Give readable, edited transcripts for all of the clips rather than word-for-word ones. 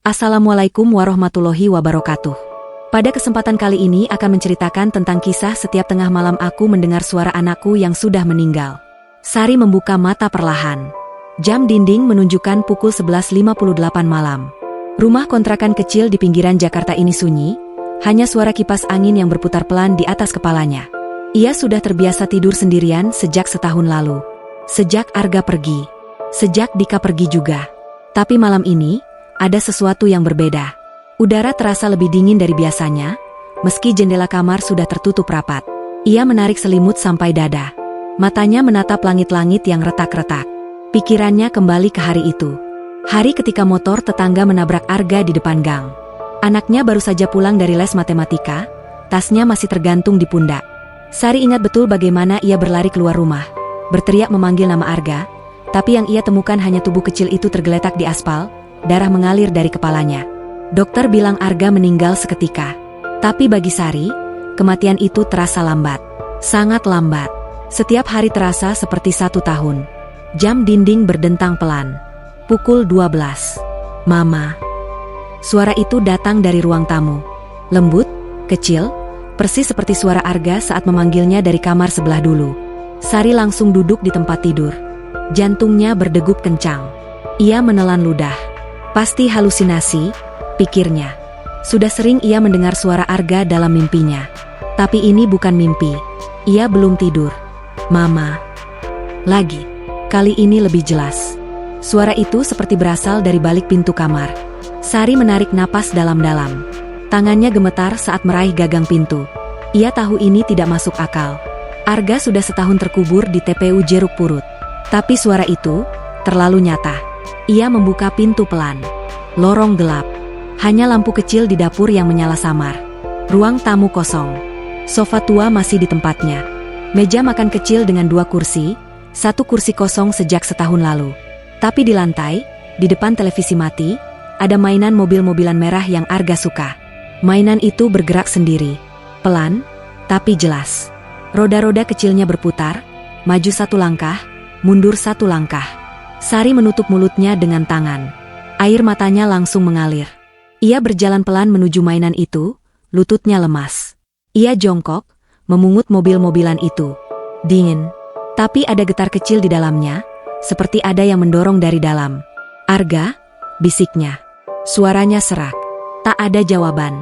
Assalamualaikum warahmatullahi wabarakatuh. Pada kesempatan kali ini akan menceritakan tentang kisah setiap tengah malam aku mendengar suara anakku yang sudah meninggal. Sari membuka mata perlahan. Jam dinding menunjukkan pukul 11.58 malam. Rumah kontrakan kecil di pinggiran Jakarta ini sunyi, hanya suara kipas angin yang berputar pelan di atas kepalanya. Ia sudah terbiasa tidur sendirian sejak setahun lalu. Sejak Arga pergi. Sejak Dika pergi juga. Tapi malam ini, ada sesuatu yang berbeda. Udara terasa lebih dingin dari biasanya, meski jendela kamar sudah tertutup rapat. Ia menarik selimut sampai dada. Matanya menatap langit-langit yang retak-retak. Pikirannya kembali ke hari itu. Hari ketika motor tetangga menabrak Arga di depan gang. Anaknya baru saja pulang dari les matematika, tasnya masih tergantung di pundak. Sari ingat betul bagaimana ia berlari keluar rumah, berteriak memanggil nama Arga, tapi yang ia temukan hanya tubuh kecil itu tergeletak di aspal. Darah mengalir dari kepalanya. Dokter bilang Arga meninggal seketika. Tapi bagi Sari, kematian itu terasa lambat. Sangat lambat. Setiap hari terasa seperti 1 tahun. Jam dinding berdentang pelan. Pukul 12. Mama. Suara itu datang dari ruang tamu. Lembut, kecil, persis seperti suara Arga saat memanggilnya dari kamar sebelah dulu. Sari langsung duduk di tempat tidur. Jantungnya berdegup kencang. Ia menelan ludah. Pasti halusinasi, pikirnya. Sudah sering ia mendengar suara Arga dalam mimpinya. Tapi ini bukan mimpi. Ia belum tidur. Mama. Lagi. Kali ini lebih jelas. Suara itu seperti berasal dari balik pintu kamar. Sari menarik napas dalam-dalam. Tangannya gemetar saat meraih gagang pintu. Ia tahu ini tidak masuk akal. Arga sudah setahun terkubur di TPU Jeruk Purut. Tapi suara itu terlalu nyata. Ia membuka pintu pelan. Lorong gelap. Hanya lampu kecil di dapur yang menyala samar. Ruang tamu kosong. Sofa tua masih di tempatnya. Meja makan kecil dengan 2 kursi, 1 kursi kosong sejak setahun lalu. Tapi di lantai, di depan televisi mati, ada mainan mobil-mobilan merah yang Arga suka. Mainan itu bergerak sendiri. Pelan, tapi jelas. Roda-roda kecilnya berputar, maju 1 langkah, mundur 1 langkah. Sari menutup mulutnya dengan tangan. Air matanya langsung mengalir. Ia berjalan pelan menuju mainan itu, lututnya lemas. Ia jongkok, memungut mobil-mobilan itu. Dingin. Tapi ada getar kecil di dalamnya, seperti ada yang mendorong dari dalam. Arga, bisiknya. Suaranya serak. Tak ada jawaban.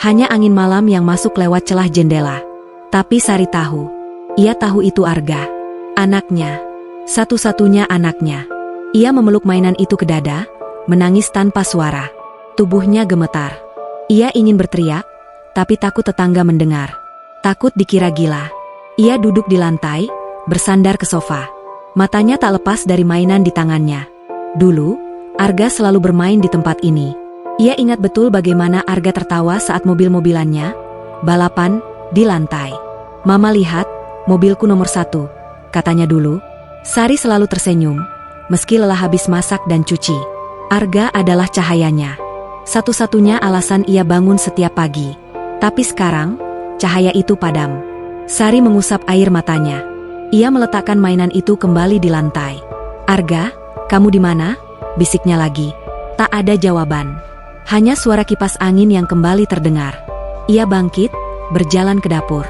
Hanya angin malam yang masuk lewat celah jendela. Tapi Sari tahu. Ia tahu itu Arga. Anaknya. Satu-satunya anaknya. Ia memeluk mainan itu ke dada, menangis tanpa suara. Tubuhnya gemetar. Ia ingin berteriak, tapi takut tetangga mendengar. Takut dikira gila. Ia duduk di lantai, bersandar ke sofa. Matanya tak lepas dari mainan di tangannya. Dulu, Arga selalu bermain di tempat ini. Ia ingat betul bagaimana Arga tertawa saat mobil-mobilannya balapan di lantai. Mama lihat, mobilku nomor 1, katanya dulu. Sari selalu tersenyum. Meski lelah habis masak dan cuci, Arga adalah cahayanya. Satu-satunya alasan ia bangun setiap pagi. Tapi sekarang, cahaya itu padam. Sari mengusap air matanya. Ia meletakkan mainan itu kembali di lantai. Arga, kamu di mana? Bisiknya lagi. Tak ada jawaban. Hanya suara kipas angin yang kembali terdengar. Ia bangkit, berjalan ke dapur.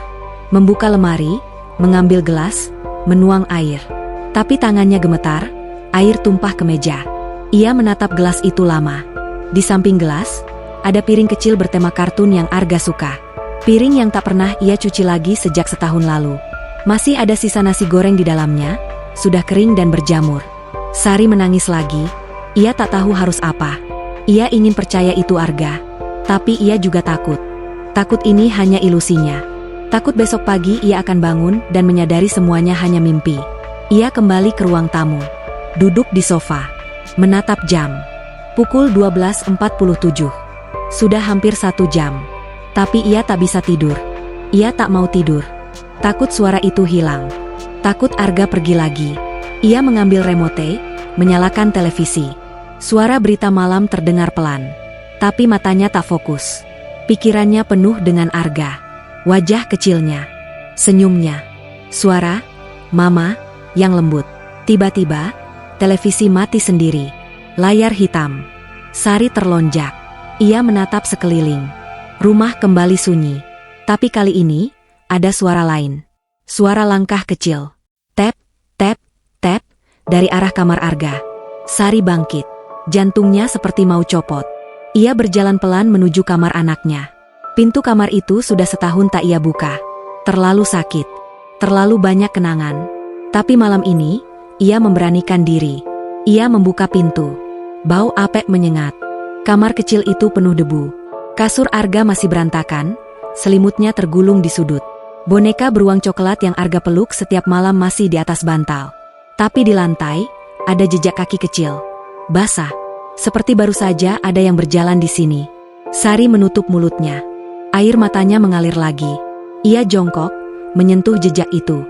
Membuka lemari, mengambil gelas, menuang air. Tapi tangannya gemetar. Air tumpah ke meja. Ia menatap gelas itu lama. Di samping gelas, ada piring kecil bertema kartun yang Arga suka. Piring yang tak pernah ia cuci lagi sejak setahun lalu. Masih ada sisa nasi goreng di dalamnya, sudah kering dan berjamur. Sari menangis lagi. Ia tak tahu harus apa. Ia ingin percaya itu Arga. Tapi ia juga takut. Takut ini hanya ilusinya. Takut besok pagi ia akan bangun dan menyadari semuanya hanya mimpi. Ia kembali ke ruang tamu. Duduk di sofa, menatap jam. Pukul 12.47. Sudah hampir 1 jam. Tapi ia tak bisa tidur. Ia tak mau tidur. Takut suara itu hilang. Takut Arga pergi lagi. Ia mengambil remote, menyalakan televisi. Suara berita malam terdengar pelan. Tapi matanya tak fokus. Pikirannya penuh dengan Arga. Wajah kecilnya. Senyumnya. Suara, Mama, yang lembut. Tiba-tiba, televisi mati sendiri. Layar hitam. Sari terlonjak. Ia menatap sekeliling. Rumah kembali sunyi. Tapi kali ini, ada suara lain. Suara langkah kecil. Tap, tap, tap, dari arah kamar Arga. Sari bangkit. Jantungnya seperti mau copot. Ia berjalan pelan menuju kamar anaknya. Pintu kamar itu sudah setahun tak ia buka. Terlalu sakit. Terlalu banyak kenangan. Tapi malam ini, ia memberanikan diri. Ia membuka pintu. Bau apek menyengat. Kamar kecil itu penuh debu. Kasur Arga masih berantakan, selimutnya tergulung di sudut. Boneka beruang coklat yang Arga peluk setiap malam masih di atas bantal. Tapi di lantai, ada jejak kaki kecil. Basah. Seperti baru saja ada yang berjalan di sini. Sari menutup mulutnya. Air matanya mengalir lagi. Ia jongkok, menyentuh jejak itu.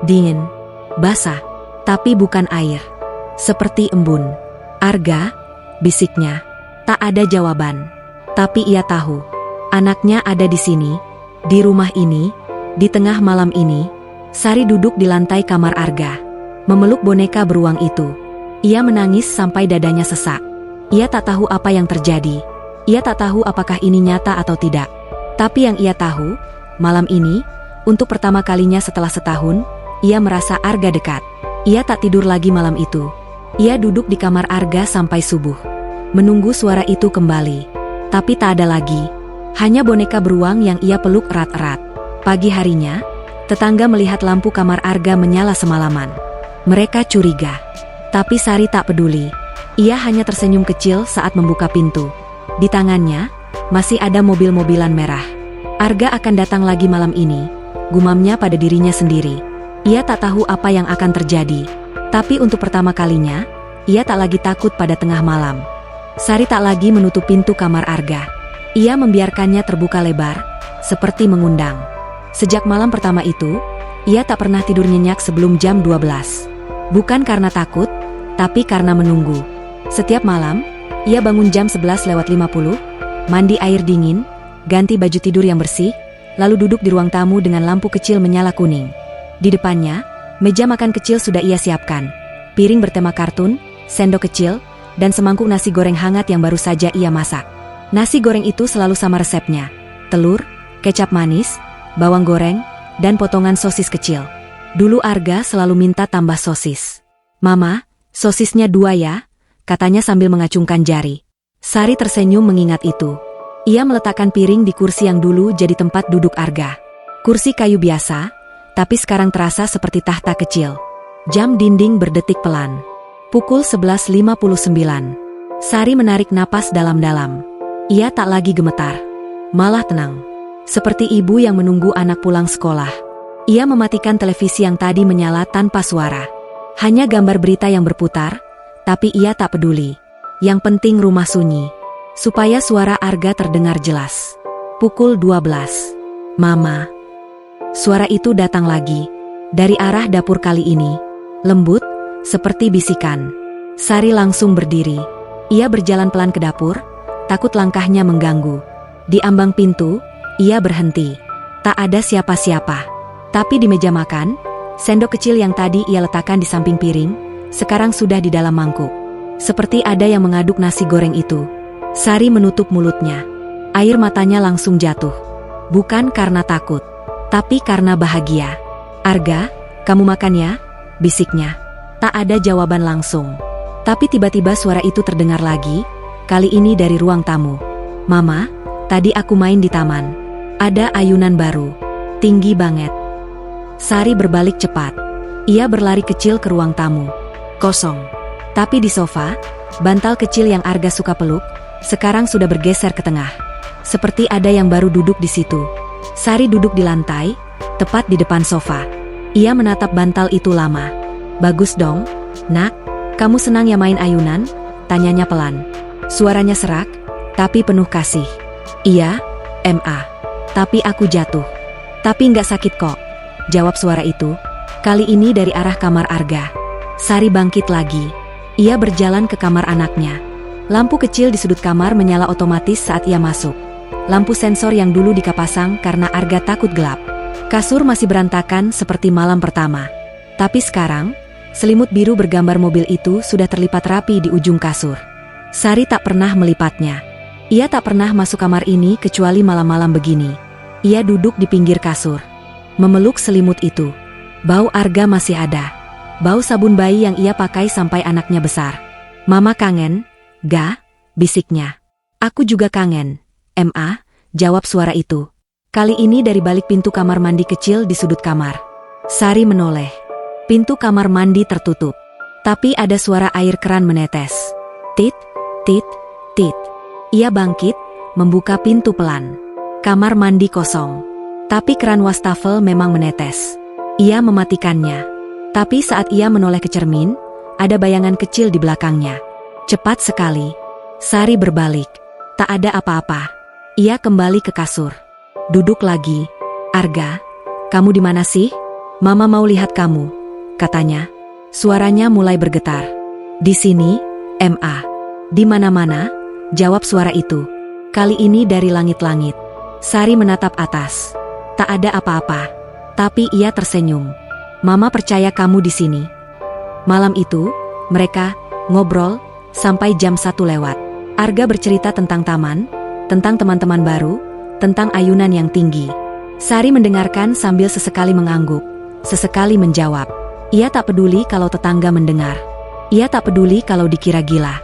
Dingin. Basah. Tapi bukan air. Seperti embun. Arga, bisiknya. Tak ada jawaban. Tapi ia tahu. Anaknya ada di sini. Di rumah ini. Di tengah malam ini, Sari duduk di lantai kamar Arga. Memeluk boneka beruang itu. Ia menangis sampai dadanya sesak. Ia tak tahu apa yang terjadi. Ia tak tahu apakah ini nyata atau tidak. Tapi yang ia tahu, malam ini, untuk pertama kalinya setelah setahun, ia merasa Arga dekat. Ia tak tidur lagi malam itu. Ia duduk di kamar Arga sampai subuh. Menunggu suara itu kembali. Tapi tak ada lagi. Hanya boneka beruang yang ia peluk erat-erat. Pagi harinya, tetangga melihat lampu kamar Arga menyala semalaman. Mereka curiga. Tapi Sari tak peduli. Ia hanya tersenyum kecil saat membuka pintu. Di tangannya, masih ada mobil-mobilan merah. Arga akan datang lagi malam ini, gumamnya pada dirinya sendiri. Ia tak tahu apa yang akan terjadi. Tapi untuk pertama kalinya, ia tak lagi takut pada tengah malam. Sari tak lagi menutup pintu kamar Arga. Ia membiarkannya terbuka lebar, seperti mengundang. Sejak malam pertama itu, ia tak pernah tidur nyenyak sebelum jam 12. Bukan karena takut, tapi karena menunggu. Setiap malam, ia bangun jam 11:50, mandi air dingin, ganti baju tidur yang bersih, lalu duduk di ruang tamu dengan lampu kecil menyala kuning. Di depannya, meja makan kecil sudah ia siapkan. Piring bertema kartun, sendok kecil, dan semangkuk nasi goreng hangat yang baru saja ia masak. Nasi goreng itu selalu sama resepnya. Telur, kecap manis, bawang goreng, dan potongan sosis kecil. Dulu Arga selalu minta tambah sosis. "Mama, sosisnya 2 ya," katanya sambil mengacungkan jari. Sari tersenyum mengingat itu. Ia meletakkan piring di kursi yang dulu jadi tempat duduk Arga. Kursi kayu biasa, tapi sekarang terasa seperti tahta kecil. Jam dinding berdetik pelan. Pukul 11:59. Sari menarik napas dalam-dalam. Ia tak lagi gemetar. Malah tenang. Seperti ibu yang menunggu anak pulang sekolah. Ia mematikan televisi yang tadi menyala tanpa suara. Hanya gambar berita yang berputar, tapi ia tak peduli. Yang penting rumah sunyi. Supaya suara Arga terdengar jelas. Pukul 12. "Mama." Suara itu datang lagi. Dari arah dapur kali ini. Lembut, seperti bisikan. Sari langsung berdiri. Ia berjalan pelan ke dapur, takut langkahnya mengganggu. Di ambang pintu, ia berhenti. Tak ada siapa-siapa. Tapi di meja makan, sendok kecil yang tadi ia letakkan di samping piring, sekarang sudah di dalam mangkuk. Seperti ada yang mengaduk nasi goreng itu. Sari menutup mulutnya. Air matanya langsung jatuh. Bukan karena takut, tapi karena bahagia. "Arga, kamu makan ya?" bisiknya. Tak ada jawaban langsung. Tapi tiba-tiba suara itu terdengar lagi, kali ini dari ruang tamu. "Mama, tadi aku main di taman. Ada ayunan baru. Tinggi banget." Sari berbalik cepat. Ia berlari kecil ke ruang tamu. Kosong. Tapi di sofa, bantal kecil yang Arga suka peluk, sekarang sudah bergeser ke tengah. Seperti ada yang baru duduk di situ. Sari duduk di lantai, tepat di depan sofa. Ia menatap bantal itu lama. "Bagus dong, nak. Kamu senang ya main ayunan?" tanyanya pelan. Suaranya serak, tapi penuh kasih. "Iya, Ma. Tapi aku jatuh." "Tapi nggak sakit kok," jawab suara itu. Kali ini dari arah kamar Arga. Sari bangkit lagi. Ia berjalan ke kamar anaknya. Lampu kecil di sudut kamar menyala otomatis saat ia masuk. Lampu sensor yang dulu dikapasang karena Arga takut gelap. Kasur masih berantakan seperti malam pertama. Tapi sekarang, selimut biru bergambar mobil itu sudah terlipat rapi di ujung kasur. Sari tak pernah melipatnya. Ia tak pernah masuk kamar ini kecuali malam-malam begini. Ia duduk di pinggir kasur, memeluk selimut itu. Bau Arga masih ada. Bau sabun bayi yang ia pakai sampai anaknya besar. "Mama kangen, Ga?" bisiknya. "Aku juga kangen, Ma," jawab suara itu. Kali ini dari balik pintu kamar mandi kecil di sudut kamar. Sari menoleh. Pintu kamar mandi tertutup. Tapi ada suara air keran menetes. Tit, tit, tit. Ia bangkit, membuka pintu pelan. Kamar mandi kosong. Tapi keran wastafel memang menetes. Ia mematikannya. Tapi saat ia menoleh ke cermin, ada bayangan kecil di belakangnya. Cepat sekali. Sari berbalik. Tak ada apa-apa. Ia kembali ke kasur. Duduk lagi. "Arga, kamu di mana sih? Mama mau lihat kamu," katanya. Suaranya mulai bergetar. "Di sini, Ma." "Di mana-mana?" jawab suara itu. Kali ini dari langit-langit. Sari menatap atas. Tak ada apa-apa. Tapi ia tersenyum. "Mama percaya kamu di sini." Malam itu, mereka ngobrol sampai jam 1 lewat. Arga bercerita tentang taman, tentang teman-teman baru, tentang ayunan yang tinggi. Sari mendengarkan sambil sesekali mengangguk, sesekali menjawab. Ia tak peduli kalau tetangga mendengar. Ia tak peduli kalau dikira gila.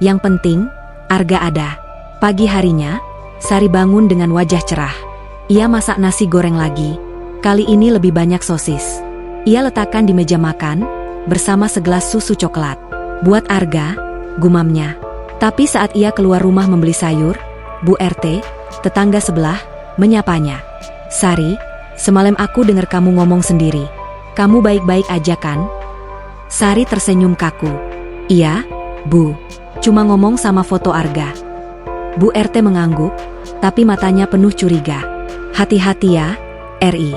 Yang penting, Arga ada. Pagi harinya, Sari bangun dengan wajah cerah. Ia masak nasi goreng lagi. Kali ini lebih banyak sosis. Ia letakkan di meja makan, bersama segelas susu coklat. "Buat Arga," gumamnya. Tapi saat ia keluar rumah membeli sayur, Bu RT, tetangga sebelah, menyapanya. "Sari, semalam aku dengar kamu ngomong sendiri. Kamu baik-baik aja kan?" Sari tersenyum kaku. "Iya, Bu. Cuma ngomong sama foto Arga." Bu RT mengangguk, tapi matanya penuh curiga. "Hati-hati ya, Ri.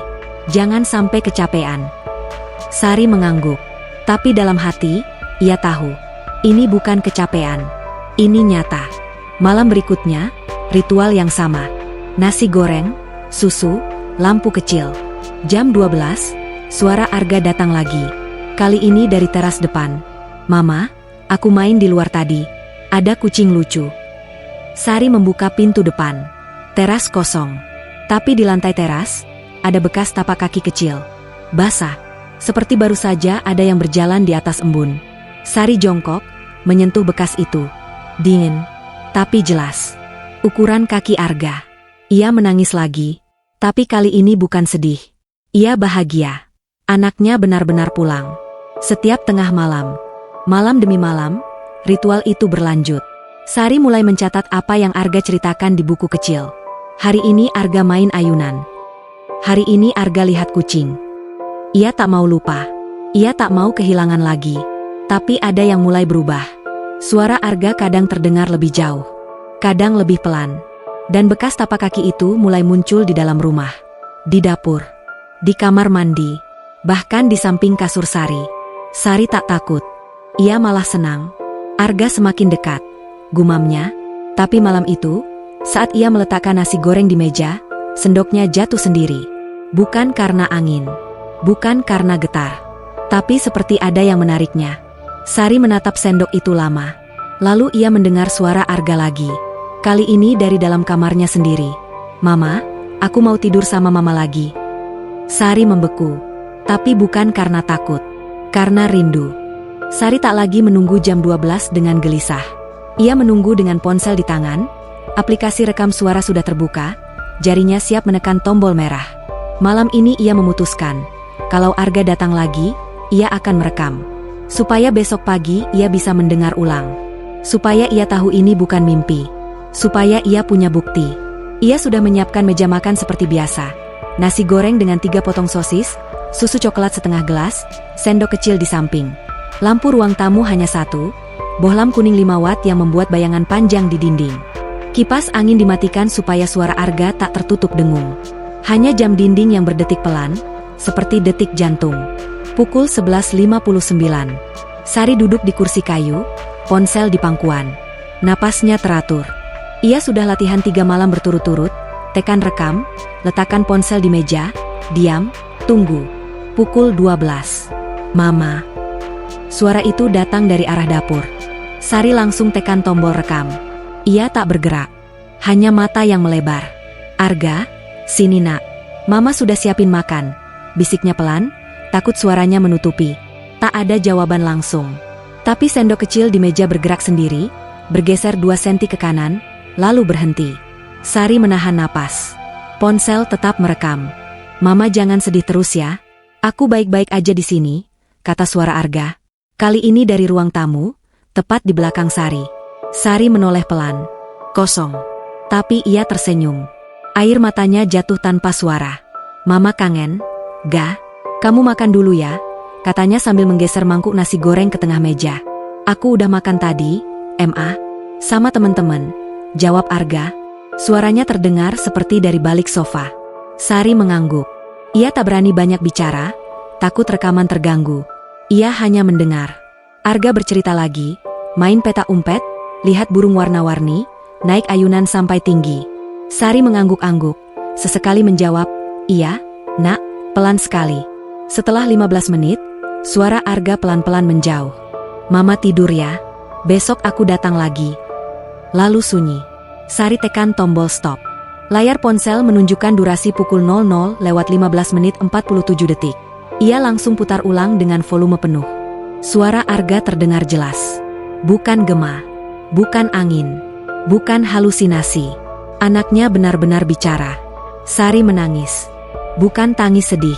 Jangan sampai kecapean." Sari mengangguk. Tapi dalam hati, ia tahu. Ini bukan kecapean. Ini nyata. Malam berikutnya, ritual yang sama. Nasi goreng, susu, lampu kecil. Jam 12, suara Arga datang lagi. Kali ini dari teras depan. "Mama, aku main di luar tadi. Ada kucing lucu." Sari membuka pintu depan. Teras kosong. Tapi di lantai teras, ada bekas tapak kaki kecil. Basah. Seperti baru saja ada yang berjalan di atas embun. Sari jongkok, menyentuh bekas itu. Dingin, tapi jelas. Ukuran kaki Arga. Ia menangis lagi. Tapi kali ini bukan sedih. Ia bahagia. Anaknya benar-benar pulang. Setiap tengah malam. Malam demi malam, ritual itu berlanjut. Sari mulai mencatat apa yang Arga ceritakan di buku kecil. Hari ini Arga main ayunan. Hari ini Arga lihat kucing. Ia tak mau lupa. Ia tak mau kehilangan lagi. Tapi ada yang mulai berubah. Suara Arga kadang terdengar lebih jauh. Kadang lebih pelan. Dan bekas tapak kaki itu mulai muncul di dalam rumah. Di dapur. Di kamar mandi. Bahkan di samping kasur Sari. Sari tak takut. Ia malah senang. Arga semakin dekat. Gumamnya. Tapi malam itu, saat ia meletakkan nasi goreng di meja, sendoknya jatuh sendiri. Bukan karena angin. Bukan karena getar. Tapi seperti ada yang menariknya. Sari menatap sendok itu lama. Lalu ia mendengar suara Arga lagi. Kali ini dari dalam kamarnya sendiri. "Mama, aku mau tidur sama Mama lagi." Sari membeku. Tapi bukan karena takut. Karena rindu. Sari tak lagi menunggu jam 12 dengan gelisah. Ia menunggu dengan ponsel di tangan. Aplikasi rekam suara sudah terbuka. Jarinya siap menekan tombol merah. Malam ini ia memutuskan. Kalau Arga datang lagi, ia akan merekam. Supaya besok pagi ia bisa mendengar ulang. Supaya ia tahu ini bukan mimpi. Supaya ia punya bukti. Ia sudah menyiapkan meja makan seperti biasa. Nasi goreng dengan 3 potong sosis, susu coklat setengah gelas, sendok kecil di samping. Lampu ruang tamu hanya 1, bohlam kuning 5 watt yang membuat bayangan panjang di dinding. Kipas angin dimatikan supaya suara Arga tak tertutup dengung. Hanya jam dinding yang berdetik pelan, seperti detik jantung. Pukul 11.59. Sari duduk di kursi kayu, ponsel di pangkuan. Napasnya teratur. Ia sudah latihan 3 malam berturut-turut. Tekan rekam, letakkan ponsel di meja, diam, tunggu. Pukul 12. "Mama." Suara itu datang dari arah dapur. Sari langsung tekan tombol rekam. Ia tak bergerak. Hanya mata yang melebar. "Arga, sini nak. Mama sudah siapin makan," bisiknya pelan, takut suaranya menutupi. Tak ada jawaban langsung. Tapi sendok kecil di meja bergerak sendiri, bergeser 2 senti ke kanan, lalu berhenti. Sari menahan napas. Ponsel tetap merekam. "Mama jangan sedih terus ya. Aku baik-baik aja di sini," kata suara Arga. Kali ini dari ruang tamu, tepat di belakang Sari. Sari menoleh pelan. Kosong. Tapi ia tersenyum. Air matanya jatuh tanpa suara. "Mama kangen, Ga. Kamu makan dulu ya," katanya sambil menggeser mangkuk nasi goreng ke tengah meja. "Aku udah makan tadi, Ma. Sama teman-teman," jawab Arga. Suaranya terdengar seperti dari balik sofa. Sari mengangguk. Ia tak berani banyak bicara, takut rekaman terganggu. Ia hanya mendengar. Arga bercerita lagi, main peta umpet, lihat burung warna-warni, naik ayunan sampai tinggi. Sari mengangguk-angguk, sesekali menjawab, "Iya, nak," pelan sekali. Setelah 15 menit, suara Arga pelan-pelan menjauh. "Mama tidur ya, besok aku datang lagi." Lalu sunyi. Sari tekan tombol stop. Layar ponsel menunjukkan durasi pukul 00:15 menit 47 detik. Ia langsung putar ulang dengan volume penuh. Suara Arga terdengar jelas. Bukan gema, bukan angin, bukan halusinasi. Anaknya benar-benar bicara. Sari menangis. Bukan tangis sedih.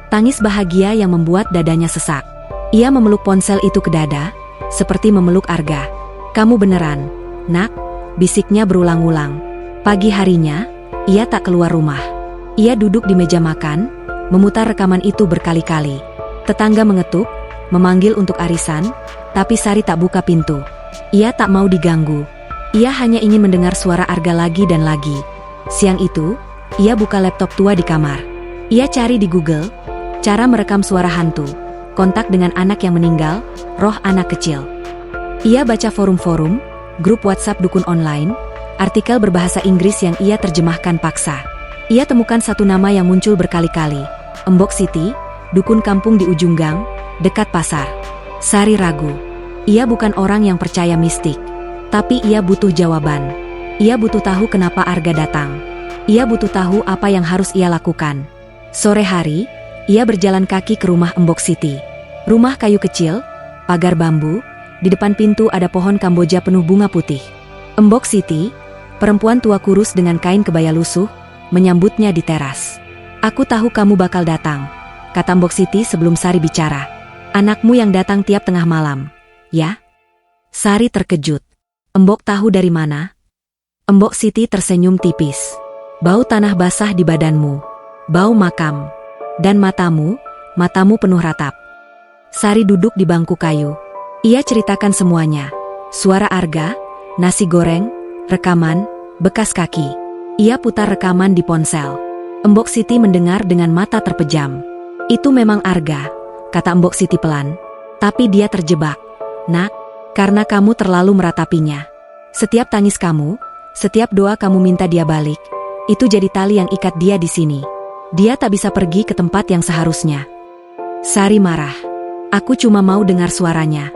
Tangis bahagia yang membuat dadanya sesak. Ia memeluk ponsel itu ke dada, seperti memeluk Arga. "Kamu beneran, nak?" bisiknya berulang-ulang. Pagi harinya, ia tak keluar rumah. Ia duduk di meja makan, memutar rekaman itu berkali-kali. Tetangga mengetuk, memanggil untuk arisan, tapi Sari tak buka pintu. Ia tak mau diganggu. Ia hanya ingin mendengar suara Arga lagi dan lagi. Siang itu, ia buka laptop tua di kamar. Ia cari di Google, cara merekam suara hantu, kontak dengan anak yang meninggal, roh anak kecil. Ia baca forum-forum, grup WhatsApp dukun online, artikel berbahasa Inggris yang ia terjemahkan paksa. Ia temukan satu nama yang muncul berkali-kali, Embok Siti, dukun kampung di ujung gang, dekat pasar. Sari ragu. Ia bukan orang yang percaya mistik. Tapi ia butuh jawaban. Ia butuh tahu kenapa Arga datang. Ia butuh tahu apa yang harus ia lakukan. Sore hari, ia berjalan kaki ke rumah Embok Siti. Rumah kayu kecil, pagar bambu, di depan pintu ada pohon Kamboja penuh bunga putih. Embok Siti, perempuan tua kurus dengan kain kebaya lusuh, menyambutnya di teras. "Aku tahu kamu bakal datang," kata Embok Siti sebelum Sari bicara. "Anakmu yang datang tiap tengah malam, ya?" Sari terkejut. "Embok tahu dari mana?" Embok Siti tersenyum tipis. "Bau tanah basah di badanmu, bau makam, dan matamu penuh ratap." Sari duduk di bangku kayu. Ia ceritakan semuanya. Suara Arga, nasi goreng, rekaman, bekas kaki. Ia putar rekaman di ponsel. Embok Siti mendengar dengan mata terpejam. "Itu memang Arga," kata Embok Siti pelan. "Tapi dia terjebak, nak, karena kamu terlalu meratapinya. Setiap tangis kamu, setiap doa kamu minta dia balik, itu jadi tali yang ikat dia di sini. Dia tak bisa pergi ke tempat yang seharusnya." Sari marah. "Aku cuma mau dengar suaranya.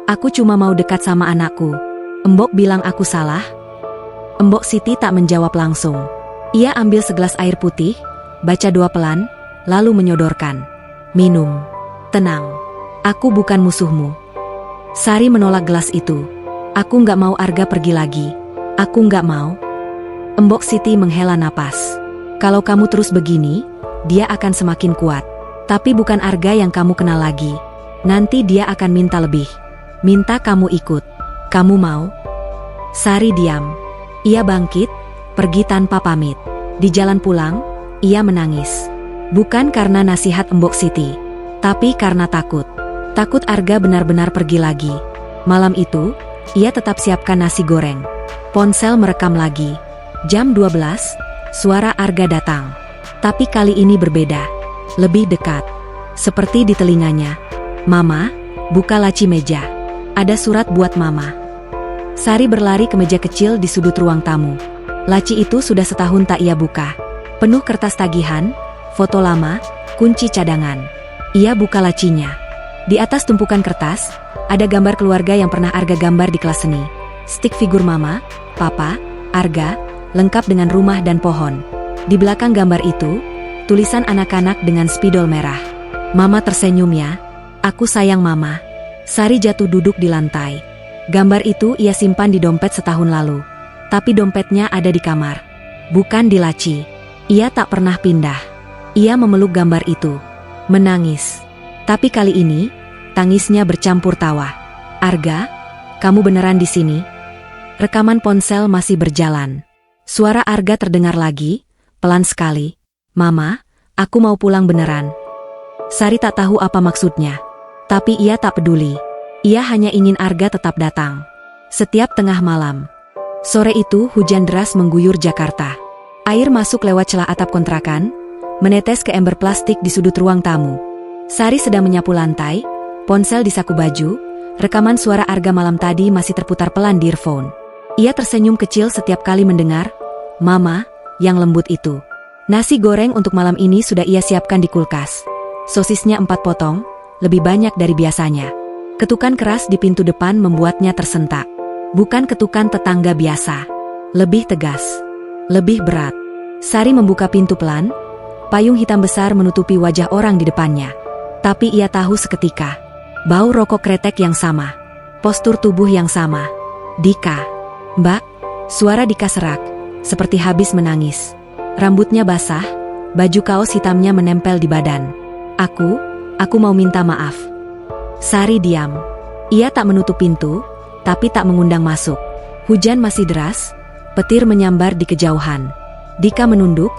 Aku cuma mau dekat sama anakku. Embok bilang aku salah?" Embok Siti tak menjawab langsung. Ia ambil segelas air putih, baca doa pelan, lalu menyodorkan. "Minum. Tenang. Aku bukan musuhmu." Sari menolak gelas itu. "Aku nggak mau Arga pergi lagi. Aku nggak mau." Embok Siti menghela napas. "Kalau kamu terus begini, dia akan semakin kuat. Tapi bukan Arga yang kamu kenal lagi. Nanti dia akan minta lebih. Minta kamu ikut. Kamu mau?" Sari diam. Ia bangkit, pergi tanpa pamit. Di jalan pulang, ia menangis. Bukan karena nasihat Embok Siti, tapi karena takut. Takut Arga benar-benar pergi lagi. Malam itu, ia tetap siapkan nasi goreng. Ponsel merekam lagi. Jam 12, suara Arga datang. Tapi kali ini berbeda. Lebih dekat. Seperti di telinganya. "Mama, buka laci meja. Ada surat buat Mama." Sari berlari ke meja kecil di sudut ruang tamu. Laci itu sudah setahun tak ia buka. Penuh kertas tagihan, foto lama, kunci cadangan. Ia buka lacinya. Di atas tumpukan kertas, Ada gambar keluarga yang pernah Arga gambar di kelas seni. Stik figur mama, papa, Arga, lengkap dengan rumah dan pohon. Di belakang gambar itu, tulisan anak-anak dengan spidol merah. Mama tersenyum ya. Aku sayang mama. Sari jatuh duduk di lantai. Gambar itu ia simpan di dompet setahun lalu. Tapi dompetnya ada di kamar. Bukan di laci. Ia tak pernah pindah. Ia memeluk gambar itu. Menangis. Tapi kali ini, tangisnya bercampur tawa. Arga, kamu beneran di sini? Rekaman ponsel masih berjalan. Suara Arga terdengar lagi, pelan sekali. Mama, aku mau pulang beneran. Sari tak tahu apa maksudnya. Tapi ia tak peduli. Ia hanya ingin Arga tetap datang. Setiap tengah malam. Sore itu hujan deras mengguyur Jakarta. Air masuk lewat celah atap kontrakan, menetes ke ember plastik di sudut ruang tamu. Sari sedang menyapu lantai, ponsel di saku baju, rekaman suara Arga malam tadi masih terputar pelan di earphone. Ia tersenyum kecil setiap kali mendengar, Mama, yang lembut itu. Nasi goreng untuk malam ini sudah ia siapkan di kulkas. Sosisnya 4 potong, lebih banyak dari biasanya. Ketukan keras di pintu depan membuatnya tersentak. Bukan ketukan tetangga biasa. Lebih tegas. Lebih berat. Sari membuka pintu pelan, payung hitam besar menutupi wajah orang di depannya. Tapi ia tahu seketika. Bau rokok kretek yang sama. Postur tubuh yang sama. Dika. Mbak, suara Dika serak, seperti habis menangis. Rambutnya basah, baju kaos hitamnya menempel di badan. Aku mau minta maaf. Sari diam. Ia tak menutup pintu, tapi tak mengundang masuk. Hujan masih deras, petir menyambar di kejauhan. Dika menunduk,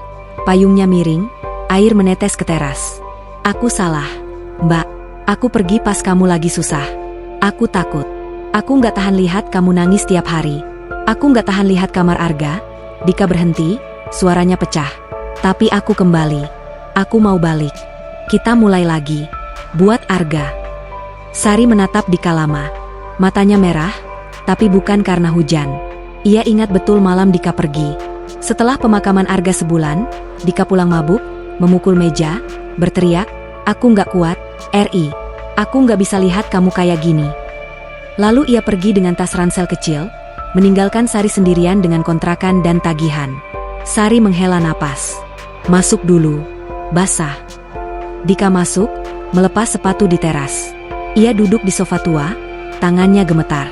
payungnya miring, air menetes ke teras. Aku salah, Mbak. Aku pergi pas kamu lagi susah. Aku takut. Aku nggak tahan lihat kamu nangis tiap hari. Aku nggak tahan lihat kamar Arga. Dika berhenti, suaranya pecah. Tapi aku kembali. Aku mau balik. Kita mulai lagi. Buat Arga. Sari menatap Dika lama. Matanya merah, tapi bukan karena hujan. Ia ingat betul malam Dika pergi. Setelah pemakaman Arga sebulan, Dika pulang mabuk, memukul meja, berteriak, aku nggak kuat, RI. Aku nggak bisa lihat kamu kayak gini. Lalu ia pergi dengan tas ransel kecil, meninggalkan Sari sendirian dengan kontrakan dan tagihan. Sari menghela napas. Masuk dulu. Basah. Dika masuk, melepas sepatu di teras. Ia duduk di sofa tua, tangannya gemetar.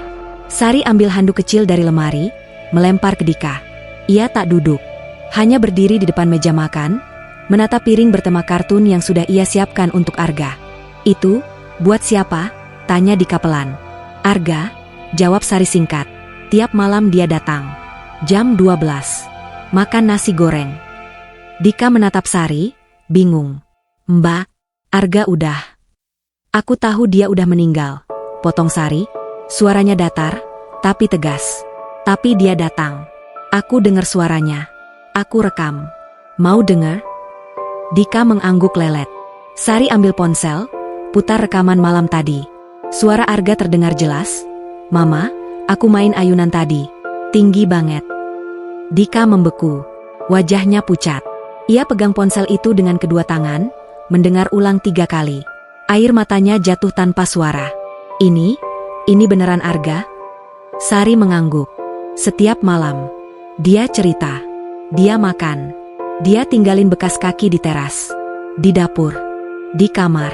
Sari ambil handuk kecil dari lemari, melempar ke Dika. Ia tak duduk, hanya berdiri di depan meja makan, menatap piring bertema kartun yang sudah ia siapkan untuk Arga. Itu, buat siapa? Tanya Dika pelan. Arga, jawab Sari singkat. Tiap malam dia datang. Jam 12. Makan nasi goreng. Dika menatap Sari, bingung. Mbak, Arga udah. Aku tahu dia udah meninggal. Potong Sari, suaranya datar, tapi tegas. Tapi dia datang. Aku dengar suaranya. Aku rekam. Mau denger? Dika mengangguk lelet. Sari ambil ponsel, putar rekaman malam tadi. Suara Arga terdengar jelas. Mama, aku main ayunan tadi. Tinggi banget. Dika membeku. Wajahnya pucat. Ia pegang ponsel itu dengan kedua tangan, mendengar ulang 3 kali. Air matanya jatuh tanpa suara. Ini beneran Arga? Sari mengangguk. Setiap malam. Dia cerita. Dia makan. Dia tinggalin bekas kaki di teras. Di dapur. Di kamar.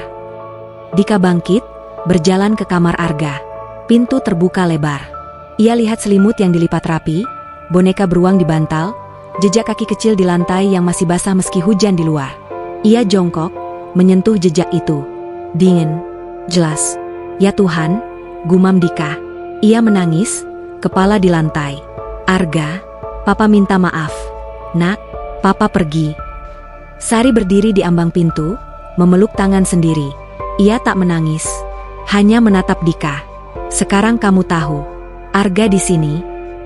Dika bangkit, berjalan ke kamar Arga. Pintu terbuka lebar. Ia lihat selimut yang dilipat rapi, boneka beruang di bantal, jejak kaki kecil di lantai yang masih basah meski hujan di luar. Ia jongkok, menyentuh jejak itu. Dingin. Jelas. Ya Tuhan, gumam Dika. Ia menangis, kepala di lantai. Arga, Papa minta maaf. Nak, Papa pergi. Sari berdiri di ambang pintu, memeluk tangan sendiri. Ia tak menangis, hanya menatap Dika. Sekarang kamu tahu, Arga di sini,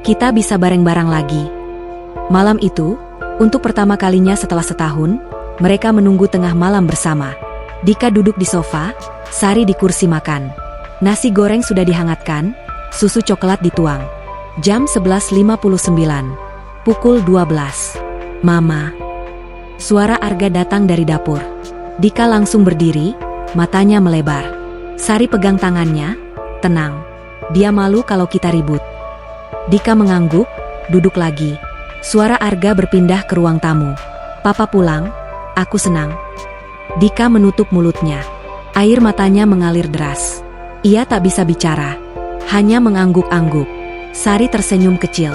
kita bisa bareng-bareng lagi. Malam itu, untuk pertama kalinya setelah setahun, mereka menunggu tengah malam bersama. Dika duduk di sofa, Sari di kursi makan. Nasi goreng sudah dihangatkan, susu coklat dituang. Jam 11.59. Pukul 12. Mama. Suara Arga datang dari dapur. Dika langsung berdiri, matanya melebar. Sari pegang tangannya, tenang. Dia malu kalau kita ribut. Dika mengangguk, duduk lagi. Suara Arga berpindah ke ruang tamu. Papa pulang, aku senang. Dika menutup mulutnya. Air matanya mengalir deras. Ia tak bisa bicara. Hanya mengangguk-angguk. Sari tersenyum kecil.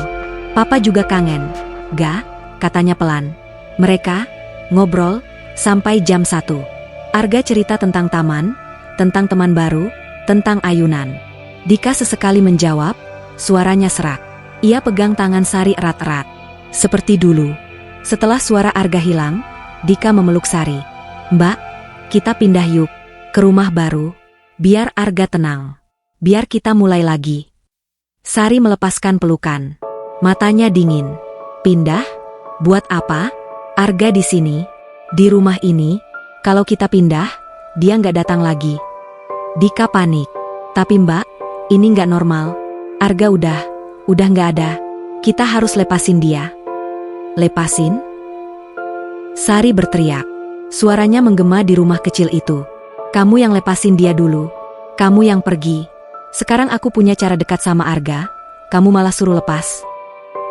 Papa juga kangen. Ga, katanya pelan. Mereka ngobrol sampai jam 1. Arga cerita tentang taman, tentang teman baru, tentang ayunan. Dika sesekali menjawab, suaranya serak. Ia pegang tangan Sari erat-erat. Seperti dulu. Setelah suara Arga hilang, Dika memeluk Sari. Mbak, kita pindah yuk ke rumah baru. Biar Arga tenang. Biar kita mulai lagi. Sari melepaskan pelukan. Matanya dingin. Pindah? Buat apa? Arga di sini, di rumah ini. Kalau kita pindah, dia nggak datang lagi. Dika panik. Tapi mbak, ini nggak normal. Arga udah nggak ada. Kita harus lepasin dia. Lepasin? Sari berteriak. Suaranya menggema di rumah kecil itu. Kamu yang lepasin dia dulu. Kamu yang pergi. Sekarang aku punya cara dekat sama Arga. Kamu malah suruh lepas.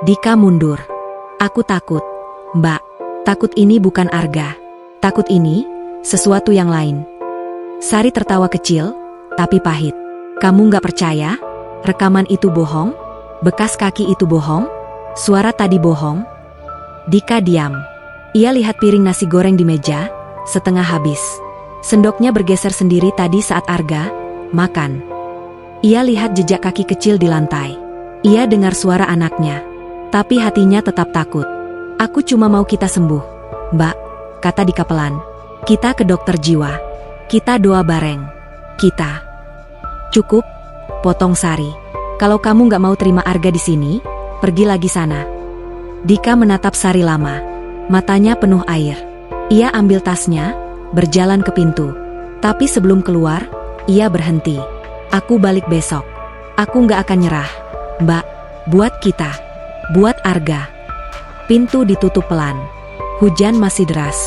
Dika mundur. Aku takut. Mbak, takut ini bukan Arga. Takut ini sesuatu yang lain. Sari tertawa kecil, tapi pahit. Kamu nggak percaya? Rekaman itu bohong? Bekas kaki itu bohong? Suara tadi bohong? Dika diam. Ia lihat piring nasi goreng di meja, setengah habis. Sendoknya bergeser sendiri tadi saat Arga makan. Ia lihat jejak kaki kecil di lantai. Ia dengar suara anaknya. Tapi hatinya tetap takut. Aku cuma mau kita sembuh. Mbak, kata Dika pelan. Kita ke dokter jiwa. Kita doa bareng. Kita. Cukup, potong Sari. Kalau kamu nggak mau terima Arga di sini, pergi lagi sana. Dika menatap Sari lama. Matanya penuh air. Ia ambil tasnya, berjalan ke pintu. Tapi sebelum keluar, ia berhenti. Aku balik besok. Aku nggak akan nyerah. Mbak, buat kita. Buat Arga. Pintu ditutup pelan. Hujan masih deras.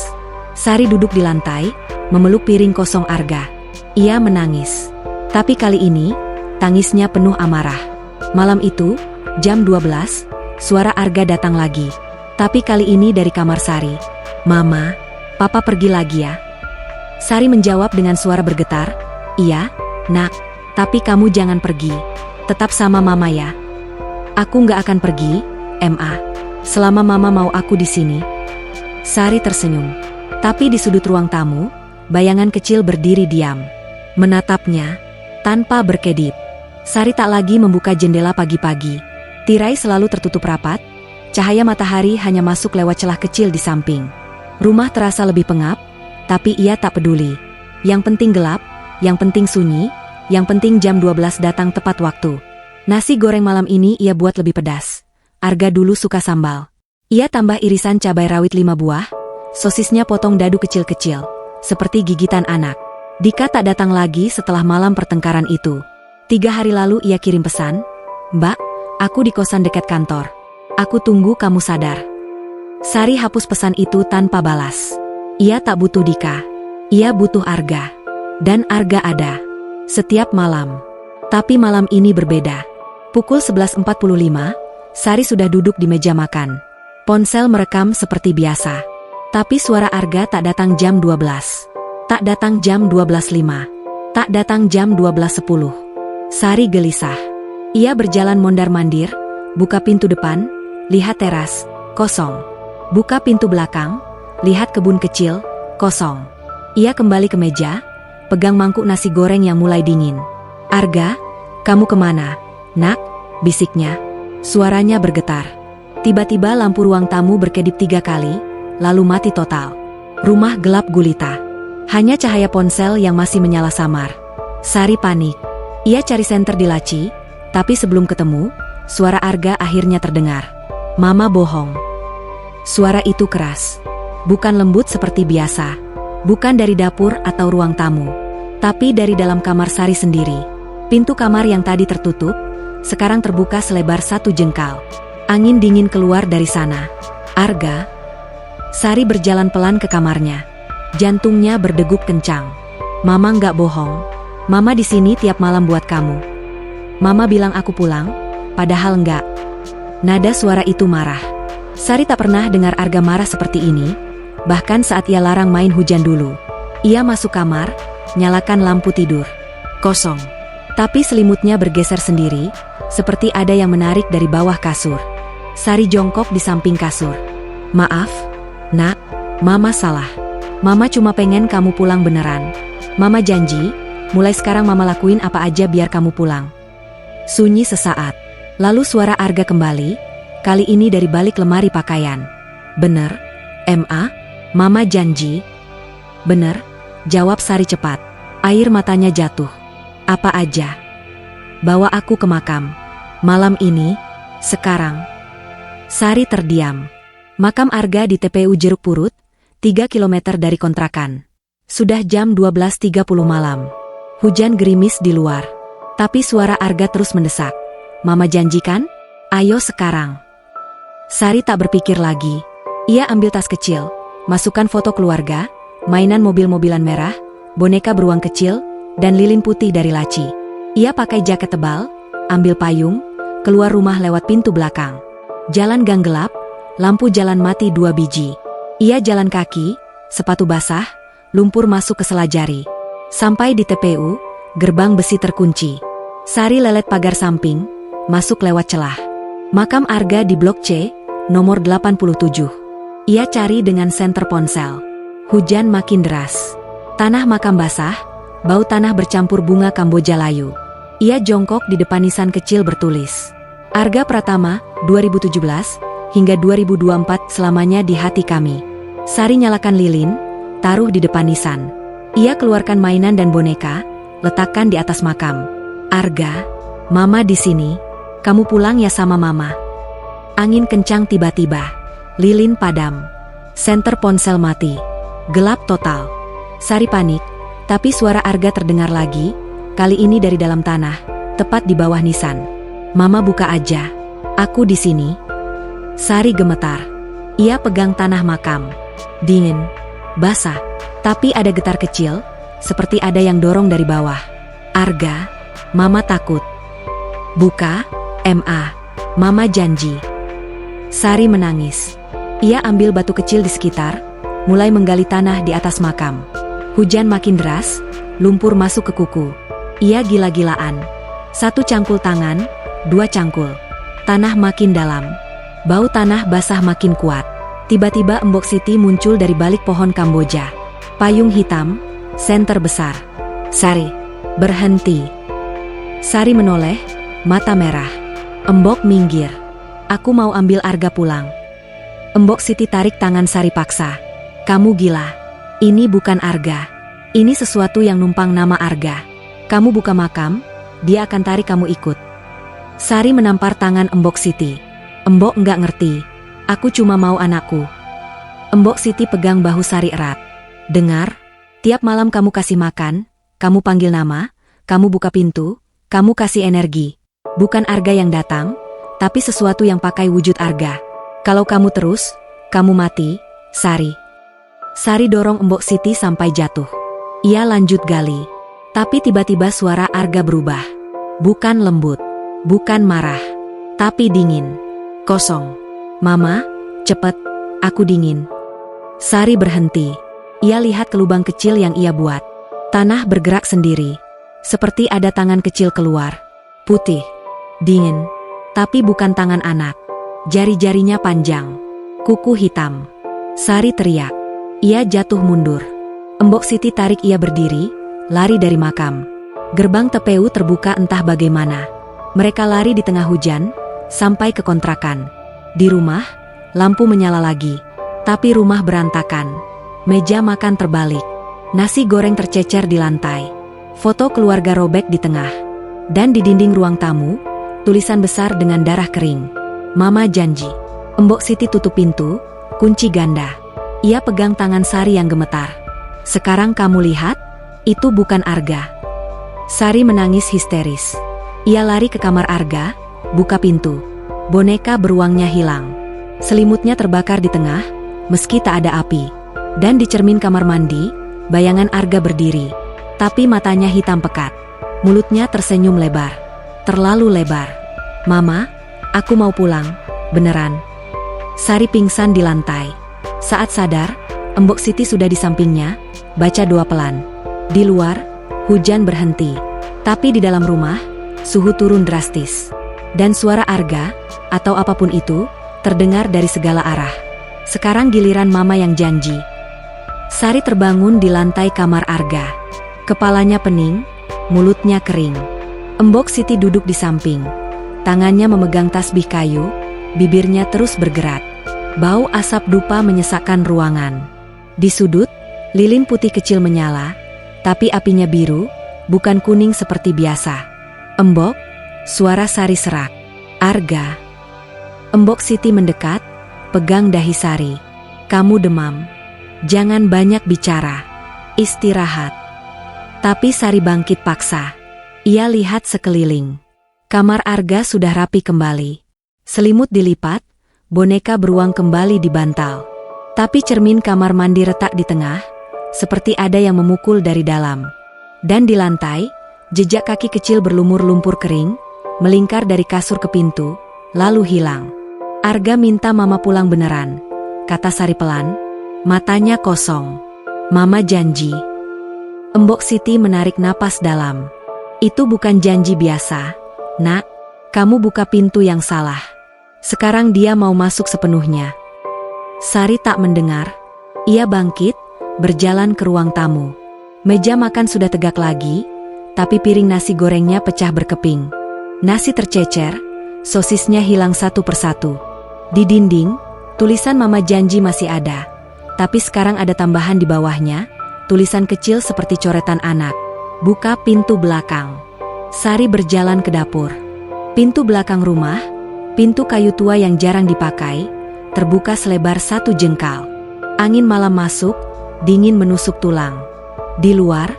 Sari duduk di lantai, memeluk piring kosong Arga. Ia menangis. Tapi kali ini, tangisnya penuh amarah. Malam itu, jam 12, suara Arga datang lagi. Tapi kali ini dari kamar Sari. Mama, Papa pergi lagi ya? Sari menjawab dengan suara bergetar. Iya, nak, tapi kamu jangan pergi. Tetap sama Mama ya. Aku nggak akan pergi, Ma. Selama Mama mau aku di sini. Sari tersenyum. Tapi di sudut ruang tamu, bayangan kecil berdiri diam. Menatapnya, tanpa berkedip. Sari tak lagi membuka jendela pagi-pagi. Tirai selalu tertutup rapat, cahaya matahari hanya masuk lewat celah kecil di samping. Rumah terasa lebih pengap, tapi ia tak peduli. Yang penting gelap, yang penting sunyi, yang penting jam 12 datang tepat waktu. Nasi goreng malam ini ia buat lebih pedas. Arga dulu suka sambal. Ia tambah irisan cabai rawit 5 buah, sosisnya potong dadu kecil-kecil, seperti gigitan anak. Dika tak datang lagi setelah malam pertengkaran itu. 3 hari lalu ia kirim pesan, Mbak, aku di kosan dekat kantor. Aku tunggu kamu sadar. Sari hapus pesan itu tanpa balas. Ia tak butuh Dika. Ia butuh Arga. Dan Arga ada. Setiap malam. Tapi malam ini berbeda. Pukul 11.45, Sari sudah duduk di meja makan. Ponsel merekam seperti biasa. Tapi suara Arga tak datang jam 12. Tak datang jam 12.05. Tak datang jam 12.10. Sari gelisah. Ia berjalan mondar-mandir, buka pintu depan, lihat teras, kosong. Buka pintu belakang, lihat kebun kecil, kosong. Ia kembali ke meja, pegang mangkuk nasi goreng yang mulai dingin. Arga, kamu kemana? Nak, bisiknya. Suaranya bergetar. Tiba-tiba lampu ruang tamu berkedip 3 kali, lalu mati total. Rumah gelap gulita. Hanya cahaya ponsel yang masih menyala samar. Sari panik. Ia cari senter di laci, tapi sebelum ketemu, suara Arga akhirnya terdengar. Mama bohong. Suara itu keras. Bukan lembut seperti biasa. Bukan dari dapur atau ruang tamu. Tapi dari dalam kamar Sari sendiri. Pintu kamar yang tadi tertutup, sekarang terbuka selebar 1 jengkal. Angin dingin keluar dari sana. Arga. Sari berjalan pelan ke kamarnya. Jantungnya berdegup kencang. Mama nggak bohong. Mama di sini tiap malam buat kamu. Mama bilang aku pulang, padahal enggak. Nada suara itu marah. Sari tak pernah dengar Arga marah seperti ini, bahkan saat ia larang main hujan dulu. Ia masuk kamar, nyalakan lampu tidur. Kosong. Tapi selimutnya bergeser sendiri, seperti ada yang menarik dari bawah kasur. Sari jongkok di samping kasur. Maaf, Nak, Mama salah. Mama cuma pengen kamu pulang beneran. Mama janji, mulai sekarang Mama lakuin apa aja biar kamu pulang. Sunyi sesaat. Lalu suara Arga kembali, kali ini dari balik lemari pakaian. Bener, Ma, Mama janji. Bener, jawab Sari cepat. Air matanya jatuh. Apa aja? Bawa aku ke makam. Malam ini, sekarang. Sari terdiam. Makam Arga di TPU Jeruk Purut, 3 kilometer dari kontrakan. Sudah jam 12.30 malam. Hujan gerimis di luar. Tapi suara Arga terus mendesak. Mama janjikan? Ayo sekarang. Sari tak berpikir lagi. Ia ambil tas kecil, masukkan foto keluarga, mainan mobil-mobilan merah, boneka beruang kecil, dan lilin putih dari laci. Ia pakai jaket tebal, ambil payung, keluar rumah lewat pintu belakang. Jalan gang gelap, lampu jalan mati 2 biji. Ia jalan kaki, sepatu basah, lumpur masuk ke selajari. Sampai di TPU, gerbang besi terkunci. Sari lelet pagar samping, masuk lewat celah. Makam Arga di Blok C, nomor 87. Ia cari dengan senter ponsel. Hujan makin deras. Tanah makam basah, bau tanah bercampur bunga Kamboja layu. Ia jongkok di depan nisan kecil bertulis Arga Pratama, 2017, hingga 2024 selamanya di hati kami. Sari nyalakan lilin, taruh di depan nisan. Ia keluarkan mainan dan boneka, letakkan di atas makam. Arga, Mama di sini. Kamu pulang ya sama Mama. Angin kencang tiba-tiba. Lilin padam. Senter ponsel mati. Gelap total. Sari panik, tapi suara Arga terdengar lagi, kali ini dari dalam tanah, tepat di bawah nisan. Mama buka aja. Aku di sini. Sari gemetar. Ia pegang tanah makam. Dingin, basah, tapi ada getar kecil, seperti ada yang dorong dari bawah. Arga, Mama takut. Buka, Ma. Mama janji. Sari menangis. Ia ambil batu kecil di sekitar, mulai menggali tanah di atas makam. Hujan makin deras, lumpur masuk ke kuku. Ia gila-gilaan. 1 cangkul tangan, 2 cangkul. Tanah makin dalam. Bau tanah basah makin kuat. Tiba-tiba Mbok Siti muncul dari balik pohon Kamboja. Payung hitam, senter besar. Sari, berhenti. Sari menoleh, mata merah. Mbok minggir. Aku mau ambil Arga pulang. Mbok Siti tarik tangan Sari paksa. Kamu gila. Ini bukan Arga. Ini sesuatu yang numpang nama Arga. Kamu buka makam, dia akan tarik kamu ikut. Sari menampar tangan Mbok Siti. Mbok enggak ngerti. Aku cuma mau anakku. Mbok Siti pegang bahu Sari erat. Dengar, tiap malam kamu kasih makan, kamu panggil nama, kamu buka pintu, kamu kasih energi. Bukan Arga yang datang, tapi sesuatu yang pakai wujud Arga. Kalau kamu terus, kamu mati, Sari. Sari dorong Mbok Siti sampai jatuh. Ia lanjut gali. Tapi tiba-tiba suara Arga berubah. Bukan lembut, bukan marah, tapi dingin. Kosong. Mama, cepet, aku dingin. Sari berhenti. Ia lihat ke lubang kecil yang ia buat. Tanah bergerak sendiri. Seperti ada tangan kecil keluar. Putih, dingin, tapi bukan tangan anak. Jari-jarinya panjang. Kuku hitam. Sari teriak. Ia jatuh mundur. Mbok Siti tarik ia berdiri, lari dari makam. Gerbang TPU terbuka entah bagaimana. Mereka lari di tengah hujan, sampai ke kontrakan. Di rumah, lampu menyala lagi. Tapi rumah berantakan. Meja makan terbalik. Nasi goreng tercecer di lantai. Foto keluarga robek di tengah. Dan di dinding ruang tamu, tulisan besar dengan darah kering. Mama janji. Mbok Siti tutup pintu, kunci ganda. Ia pegang tangan Sari yang gemetar. Sekarang kamu lihat, itu bukan Arga. Sari menangis histeris. Ia lari ke kamar Arga, buka pintu. Boneka beruangnya hilang. Selimutnya terbakar di tengah, meski tak ada api. Dan di cermin kamar mandi, bayangan Arga berdiri. Tapi matanya hitam pekat. Mulutnya tersenyum lebar. Terlalu lebar. Mama, aku mau pulang, beneran. Sari pingsan di lantai. Saat sadar, Embok Siti sudah di sampingnya, baca doa pelan. Di luar, hujan berhenti. Tapi di dalam rumah, suhu turun drastis. Dan suara Arga, atau apapun itu, terdengar dari segala arah. Sekarang giliran Mama yang janji. Sari terbangun di lantai kamar Arga. Kepalanya pening, mulutnya kering. Embok Siti duduk di samping. Tangannya memegang tasbih kayu, bibirnya terus bergerak. Bau asap dupa menyesakkan ruangan. Di sudut, lilin putih kecil menyala, tapi apinya biru, bukan kuning seperti biasa. Embok, suara Sari serak. Arga. Embok Siti mendekat, pegang dahi Sari. Kamu demam. Jangan banyak bicara. Istirahat. Tapi Sari bangkit paksa. Ia lihat sekeliling. Kamar Arga sudah rapi kembali. Selimut dilipat, boneka beruang kembali di bantal. Tapi cermin kamar mandi retak di tengah, seperti ada yang memukul dari dalam. Dan di lantai, jejak kaki kecil berlumur lumpur kering, melingkar dari kasur ke pintu, lalu hilang. Arga minta Mama pulang beneran, kata Sari pelan. Matanya kosong. Mama janji. Embok Siti menarik napas dalam. Itu bukan janji biasa, Nak. Kamu buka pintu yang salah. Sekarang dia mau masuk sepenuhnya. Sari tak mendengar. Ia bangkit, berjalan ke ruang tamu. Meja makan sudah tegak lagi, tapi piring nasi gorengnya pecah berkeping. Nasi tercecer, sosisnya hilang satu persatu. Di dinding, tulisan Mama janji masih ada. Tapi sekarang ada tambahan di bawahnya, tulisan kecil seperti coretan anak. Buka pintu belakang. Sari berjalan ke dapur. Pintu belakang rumah, pintu kayu tua yang jarang dipakai, terbuka selebar 1 jengkal. Angin malam masuk, dingin menusuk tulang. Di luar,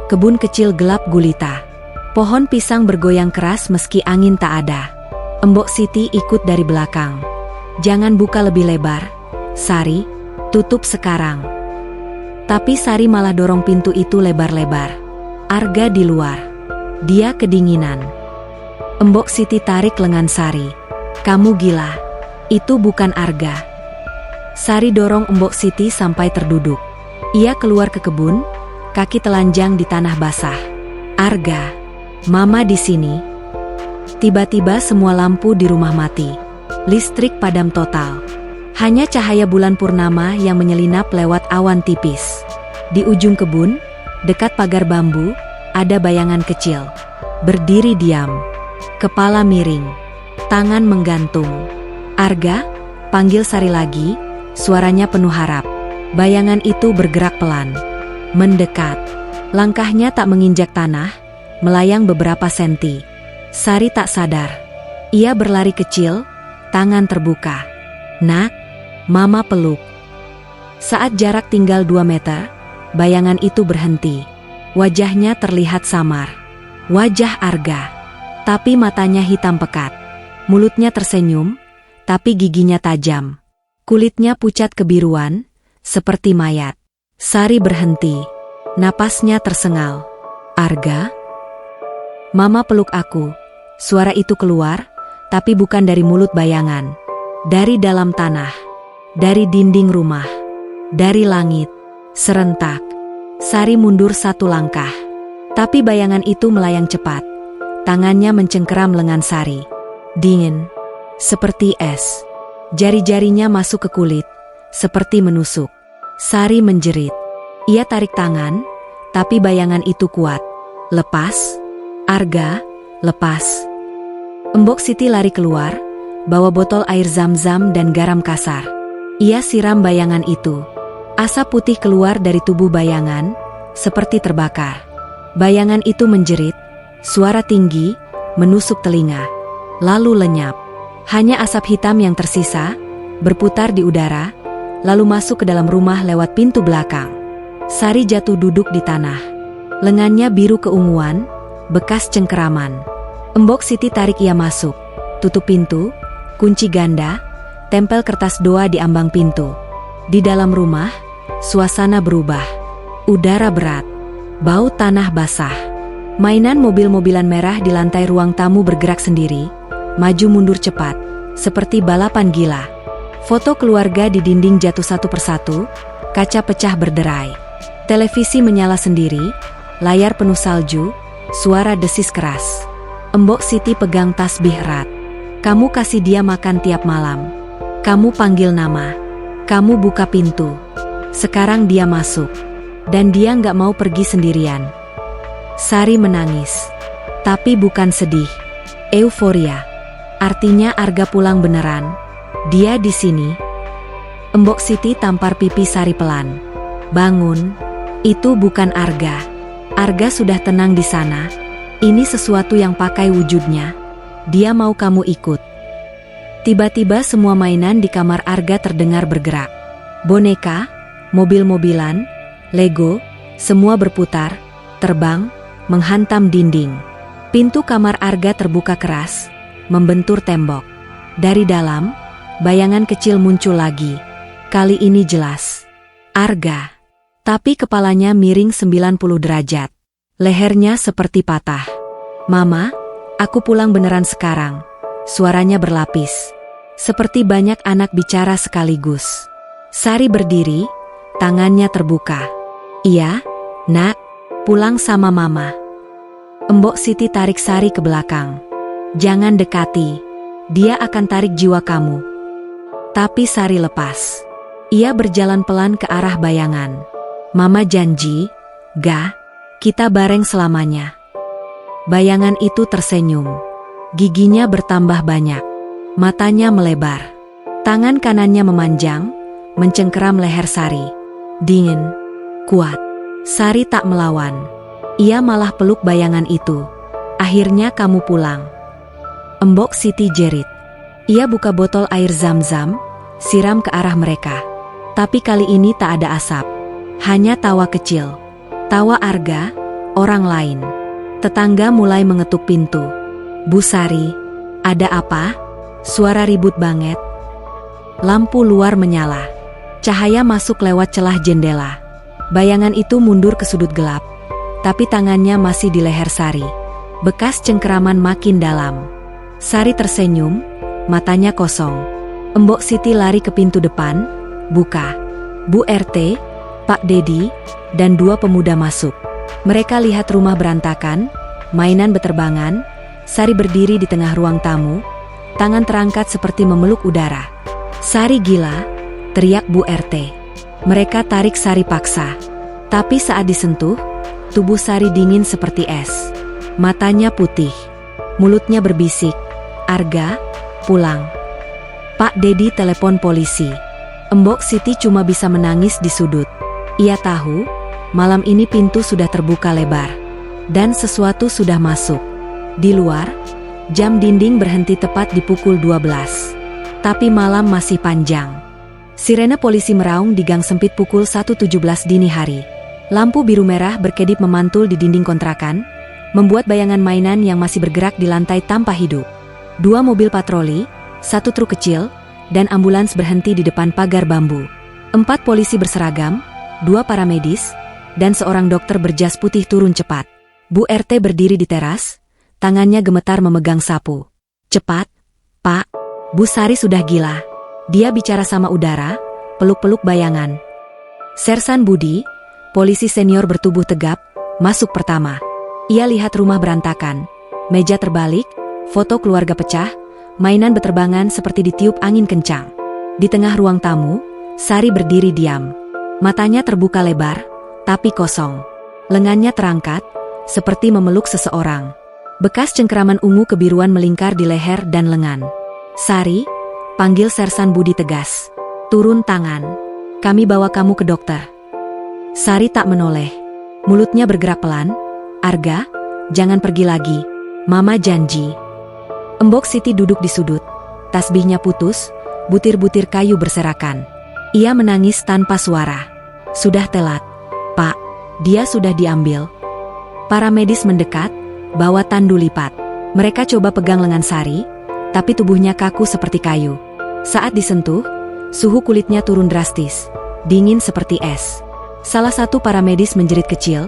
kebun kecil gelap gulita. Pohon pisang bergoyang keras meski angin tak ada. Embok Siti ikut dari belakang. Jangan buka lebih lebar, Sari, tutup sekarang. Tapi Sari malah dorong pintu itu lebar-lebar. Arga di luar. Dia kedinginan. Embok Siti tarik lengan Sari. Kamu gila. Itu bukan Arga. Sari dorong Embok Siti sampai terduduk. Ia keluar ke kebun, kaki telanjang di tanah basah. Arga. Mama di sini. Tiba-tiba semua lampu di rumah mati. Listrik padam total. Hanya cahaya bulan purnama yang menyelinap lewat awan tipis. Di ujung kebun, dekat pagar bambu, ada bayangan kecil. Berdiri diam. Kepala miring. Tangan menggantung. Arga, panggil Sari lagi, suaranya penuh harap. Bayangan itu bergerak pelan. Mendekat. Langkahnya tak menginjak tanah, melayang beberapa senti. Sari tak sadar. Ia berlari kecil, tangan terbuka. Nak, Mama peluk. Saat jarak tinggal 2 meter, bayangan itu berhenti. Wajahnya terlihat samar. Wajah Arga. Tapi matanya hitam pekat. Mulutnya tersenyum, tapi giginya tajam. Kulitnya pucat kebiruan, seperti mayat. Sari berhenti. Napasnya tersengal. Arga? Mama peluk aku. Suara itu keluar, tapi bukan dari mulut bayangan. Dari dalam tanah. Dari dinding rumah. Dari langit. Serentak. Sari mundur 1 langkah. Tapi bayangan itu melayang cepat. Tangannya mencengkeram lengan Sari. Dingin. Seperti es. Jari-jarinya masuk ke kulit. Seperti menusuk. Sari menjerit. Ia tarik tangan, tapi bayangan itu kuat. Lepas. Arga, lepas. Embok Siti lari keluar, bawa botol air zam-zam dan garam kasar. Ia siram bayangan itu. Asap putih keluar dari tubuh bayangan, seperti terbakar. Bayangan itu menjerit, suara tinggi, menusuk telinga. Lalu lenyap. Hanya asap hitam yang tersisa, berputar di udara, lalu masuk ke dalam rumah lewat pintu belakang. Sari jatuh duduk di tanah. Lengannya biru keunguan, bekas cengkeraman. Embok Siti tarik ia masuk. Tutup pintu, kunci ganda, tempel kertas doa di ambang pintu. Di dalam rumah, suasana berubah. Udara berat. Bau tanah basah. Mainan mobil-mobilan merah di lantai ruang tamu bergerak sendiri, maju mundur cepat, seperti balapan gila. Foto keluarga di dinding jatuh satu persatu, kaca pecah berderai. Televisi menyala sendiri, layar penuh salju, suara desis keras. Embok Siti pegang tasbih erat. Kamu kasih dia makan tiap malam. Kamu panggil nama. Kamu buka pintu. Sekarang dia masuk. Dan dia nggak mau pergi sendirian. Sari menangis. Tapi bukan sedih. Euforia. Artinya Arga pulang beneran. Dia di sini. Embok Siti tampar pipi Sari pelan. Bangun. Itu bukan Arga. Arga sudah tenang di sana. Ini sesuatu yang pakai wujudnya. Dia mau kamu ikut. Tiba-tiba semua mainan di kamar Arga terdengar bergerak. Boneka, mobil-mobilan, Lego, semua berputar, terbang, menghantam dinding. Pintu kamar Arga terbuka keras, membentur tembok. Dari dalam, bayangan kecil muncul lagi. Kali ini jelas. Arga. Tapi kepalanya miring 90 derajat. Lehernya seperti patah. Mama, aku pulang beneran sekarang. Suaranya berlapis. Seperti banyak anak bicara sekaligus. Sari berdiri, tangannya terbuka. Iya, nak, pulang sama mama. Embok Siti tarik Sari ke belakang. Jangan dekati, dia akan tarik jiwa kamu. Tapi Sari lepas. Ia berjalan pelan ke arah bayangan. Mama janji, Ga, kita bareng selamanya. Bayangan itu tersenyum. Giginya bertambah banyak. Matanya melebar. Tangan kanannya memanjang, mencengkeram leher Sari. Dingin, kuat. Sari tak melawan. Ia malah peluk bayangan itu. Akhirnya kamu pulang. Embok Siti jerit. Ia buka botol air zam-zam, siram ke arah mereka. Tapi kali ini tak ada asap. Hanya tawa kecil. Tawa Arga, orang lain. Tetangga mulai mengetuk pintu. Bu Sari, ada apa? Suara ribut banget. Lampu luar menyala. Cahaya masuk lewat celah jendela. Bayangan itu mundur ke sudut gelap. Tapi tangannya masih di leher Sari. Bekas cengkeraman makin dalam. Sari tersenyum, matanya kosong. Embok Siti lari ke pintu depan, buka. Bu RT, Pak Dedi, dan dua pemuda masuk. Mereka lihat rumah berantakan, mainan beterbangan. Sari berdiri di tengah ruang tamu, tangan terangkat seperti memeluk udara. Sari gila, teriak Bu RT. Mereka tarik Sari paksa. Tapi saat disentuh, tubuh Sari dingin seperti es. Matanya putih, mulutnya berbisik, Arga, pulang. Pak Dedi telepon polisi. Embok Siti cuma bisa menangis di sudut. Ia tahu, malam ini pintu sudah terbuka lebar. Dan sesuatu sudah masuk. Di luar, jam dinding berhenti tepat di pukul 12. Tapi malam masih panjang. Sirene polisi meraung di gang sempit pukul 1.17 dini hari. Lampu biru merah berkedip memantul di dinding kontrakan, membuat bayangan mainan yang masih bergerak di lantai tanpa hidup. Dua mobil patroli, satu truk kecil, dan ambulans berhenti di depan pagar bambu. 4 polisi berseragam, 2 paramedis, dan seorang dokter berjas putih turun cepat. Bu RT berdiri di teras, tangannya gemetar memegang sapu. Cepat, Pak, Bu Sari sudah gila. Dia bicara sama udara, peluk-peluk bayangan. Sersan Budi, polisi senior bertubuh tegap, masuk pertama. Ia lihat rumah berantakan, meja terbalik, foto keluarga pecah, mainan beterbangan seperti ditiup angin kencang. Di tengah ruang tamu, Sari berdiri diam. Matanya terbuka lebar, tapi kosong. Lengannya terangkat, seperti memeluk seseorang. Bekas cengkeraman ungu kebiruan melingkar di leher dan lengan. Sari, panggil Sersan Budi tegas. Turun tangan. Kami bawa kamu ke dokter. Sari tak menoleh. Mulutnya bergerak pelan. Arga, jangan pergi lagi. Mama janji. Embok Siti duduk di sudut. Tasbihnya putus, butir-butir kayu berserakan. Ia menangis tanpa suara. Sudah telat. Pak, dia sudah diambil. Para medis mendekat, bawa tandu lipat. Mereka coba pegang lengan Sari, tapi tubuhnya kaku seperti kayu. Saat disentuh, suhu kulitnya turun drastis, dingin seperti es. Salah satu para medis menjerit kecil,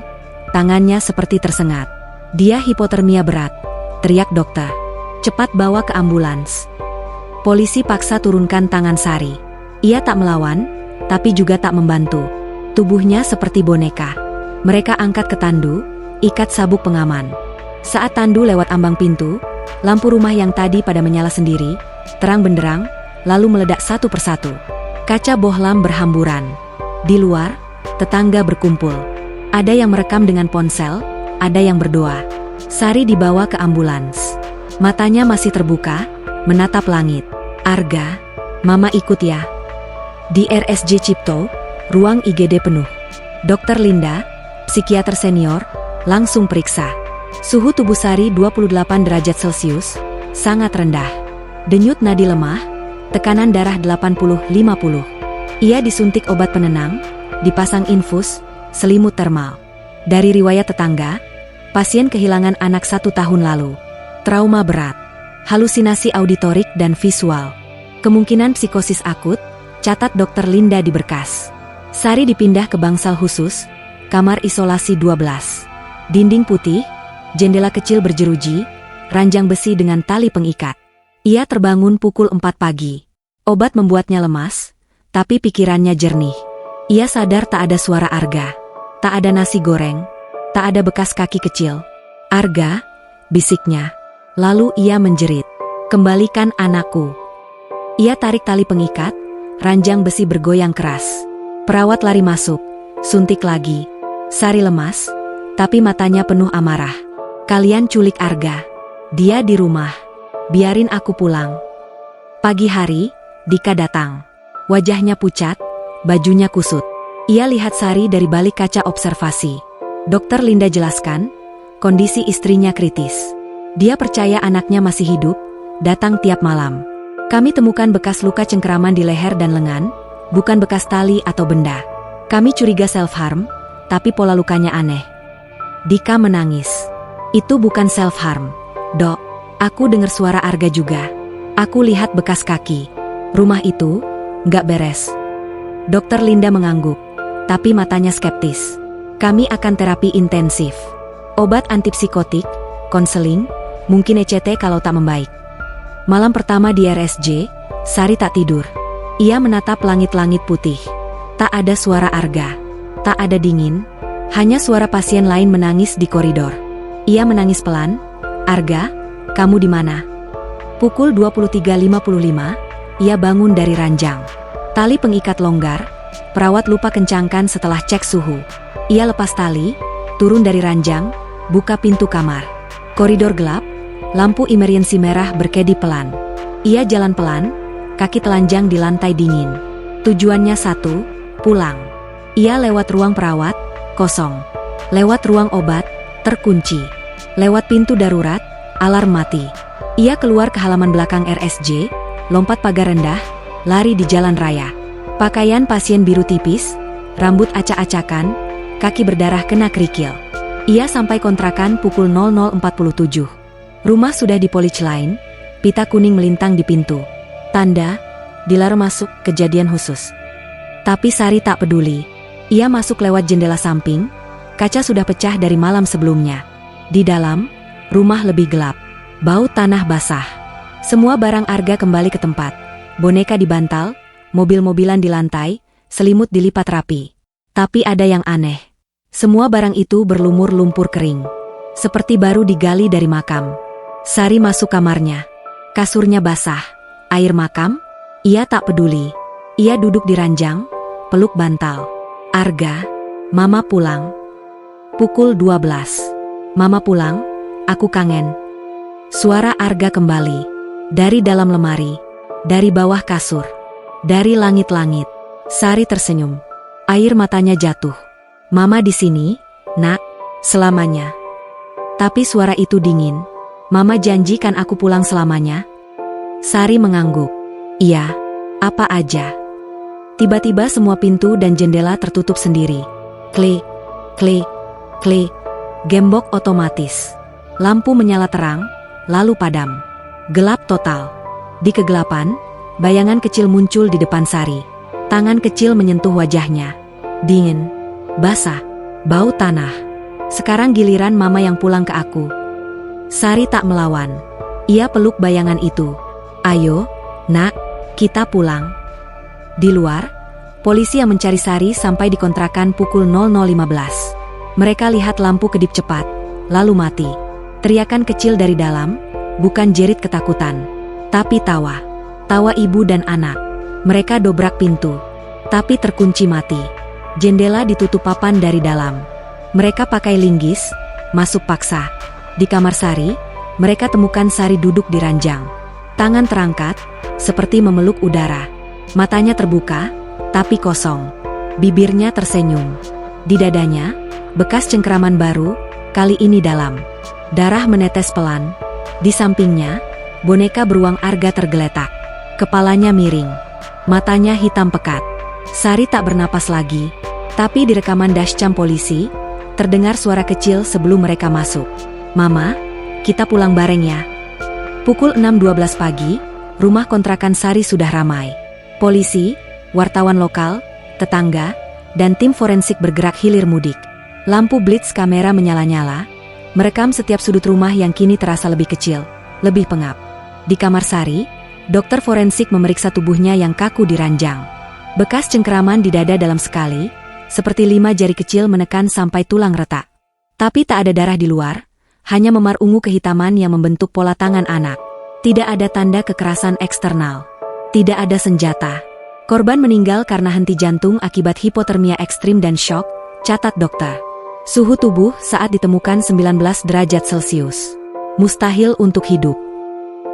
tangannya seperti tersengat. Dia hipotermia berat, teriak dokter. Cepat bawa ke ambulans. Polisi paksa turunkan tangan Sari. Ia tak melawan, tapi juga tak membantu. Tubuhnya seperti boneka. Mereka angkat ke tandu, ikat sabuk pengaman. Saat tandu lewat ambang pintu, lampu rumah yang tadi pada menyala sendiri, terang benderang, lalu meledak satu persatu. Kaca bohlam berhamburan. Di luar, tetangga berkumpul. Ada yang merekam dengan ponsel, ada yang berdoa. Sari dibawa ke ambulans. Matanya masih terbuka, menatap langit. Arga, Mama ikut ya. Di RSJ Cipto, ruang IGD penuh. Dokter Linda, psikiater senior, langsung periksa. Suhu tubuh Sari 28 derajat Celcius, sangat rendah. Denyut nadi lemah, tekanan darah 80-50. Ia disuntik obat penenang, dipasang infus, selimut termal. Dari riwayat tetangga, pasien kehilangan anak 1 tahun lalu. Trauma berat, halusinasi auditorik dan visual. Kemungkinan psikosis akut, catat dokter Linda di berkas. Sari dipindah ke bangsal khusus, kamar isolasi 12. Dinding putih, jendela kecil berjeruji, ranjang besi dengan tali pengikat. Ia terbangun pukul 4 pagi. Obat membuatnya lemas, tapi pikirannya jernih. Ia sadar tak ada suara Arga. Tak ada nasi goreng. Tak ada bekas kaki kecil. Arga, bisiknya. Lalu ia menjerit. Kembalikan anakku. Ia tarik tali pengikat, ranjang besi bergoyang keras. Perawat lari masuk, suntik lagi. Sari lemas, tapi matanya penuh amarah. Kalian culik Arga. Dia di rumah. Biarin aku pulang. Pagi hari, Dika datang. Wajahnya pucat, bajunya kusut. Ia lihat Sari dari balik kaca observasi. Dokter Linda jelaskan, kondisi istrinya kritis. Dia percaya anaknya masih hidup, datang tiap malam. Kami temukan bekas luka cengkeraman di leher dan lengan, bukan bekas tali atau benda. Kami curiga self-harm, tapi pola lukanya aneh. Dika menangis. Itu bukan self-harm, Dok. Aku dengar suara Arga juga. Aku lihat bekas kaki. Rumah itu nggak beres. Dokter Linda mengangguk, tapi matanya skeptis. Kami akan terapi intensif. Obat antipsikotik, konseling, mungkin ECT kalau tak membaik. Malam pertama di RSJ, Sari tak tidur. Ia menatap langit-langit putih. Tak ada suara Arga. Tak ada dingin. Hanya suara pasien lain menangis di koridor. Ia menangis pelan. Arga, kamu di mana? Pukul 23.55, ia bangun dari ranjang. Tali pengikat longgar, perawat lupa kencangkan setelah cek suhu. Ia lepas tali, turun dari ranjang, buka pintu kamar. Koridor gelap, lampu emergency merah berkedip pelan. Ia jalan pelan, kaki telanjang di lantai dingin. Tujuannya satu, pulang. Ia lewat ruang perawat, kosong. Lewat ruang obat, terkunci. Lewat pintu darurat, alarm mati. Ia keluar ke halaman belakang RSJ, lompat pagar rendah, lari di jalan raya. Pakaian pasien biru tipis, rambut acak-acakan, kaki berdarah kena kerikil. Ia sampai kontrakan pukul 00.47. Rumah sudah di police line, pita kuning melintang di pintu. Tanda, dilarang masuk, kejadian khusus. Tapi Sari tak peduli. Ia masuk lewat jendela samping, kaca sudah pecah dari malam sebelumnya. Di dalam, rumah lebih gelap. Bau tanah basah. Semua barang Arga kembali ke tempat. Boneka dibantal, mobil-mobilan di lantai, selimut dilipat rapi. Tapi ada yang aneh. Semua barang itu berlumur lumpur kering. Seperti baru digali dari makam. Sari masuk kamarnya. Kasurnya basah. Air makam? Ia tak peduli. Ia duduk di ranjang, peluk bantal. Arga, Mama pulang. Pukul 12. Mama pulang, aku kangen. Suara Arga kembali. Dari dalam lemari. Dari bawah kasur. Dari langit-langit. Sari tersenyum. Air matanya jatuh. Mama di sini, Nak, selamanya. Tapi suara itu dingin. Mama janjikan aku pulang selamanya. Sari mengangguk. Iya, apa aja. Tiba-tiba semua pintu dan jendela tertutup sendiri. Klik, klik, klik. Gembok otomatis. Lampu menyala terang, lalu padam. Gelap total. Di kegelapan, bayangan kecil muncul di depan Sari. Tangan kecil menyentuh wajahnya. Dingin, basah, bau tanah. Sekarang giliran mama yang pulang ke aku. Sari tak melawan. Ia peluk bayangan itu. Ayo, nak, kita pulang. Di luar, polisi yang mencari Sari sampai di kontrakan pukul 00.15. Mereka lihat lampu kedip cepat, lalu mati. Teriakan kecil dari dalam, bukan jerit ketakutan, tapi tawa. Tawa ibu dan anak. Mereka dobrak pintu, tapi terkunci mati. Jendela ditutup papan dari dalam. Mereka pakai linggis, masuk paksa. Di kamar Sari, mereka temukan Sari duduk di ranjang. Tangan terangkat, seperti memeluk udara. Matanya terbuka, tapi kosong. Bibirnya tersenyum. Di dadanya, bekas cengkeraman baru, kali ini dalam. Darah menetes pelan. Di sampingnya, boneka beruang Arga tergeletak. Kepalanya miring. Matanya hitam pekat. Sari tak bernapas lagi, tapi di rekaman dashcam polisi, terdengar suara kecil sebelum mereka masuk. Mama, kita pulang bareng ya. Pukul 6.12 pagi, rumah kontrakan Sari sudah ramai. Polisi, wartawan lokal, tetangga, dan tim forensik bergerak hilir mudik. Lampu blitz kamera menyala-nyala, merekam setiap sudut rumah yang kini terasa lebih kecil, lebih pengap. Di kamar Sari, dokter forensik memeriksa tubuhnya yang kaku di ranjang. Bekas cengkeraman di dada dalam sekali, seperti 5 jari kecil menekan sampai tulang retak. Tapi tak ada darah di luar, hanya memar ungu kehitaman yang membentuk pola tangan anak. Tidak ada tanda kekerasan eksternal. Tidak ada senjata. Korban meninggal karena henti jantung akibat hipotermia ekstrim dan shock, catat dokter. Suhu tubuh saat ditemukan 19 derajat Celcius. Mustahil untuk hidup.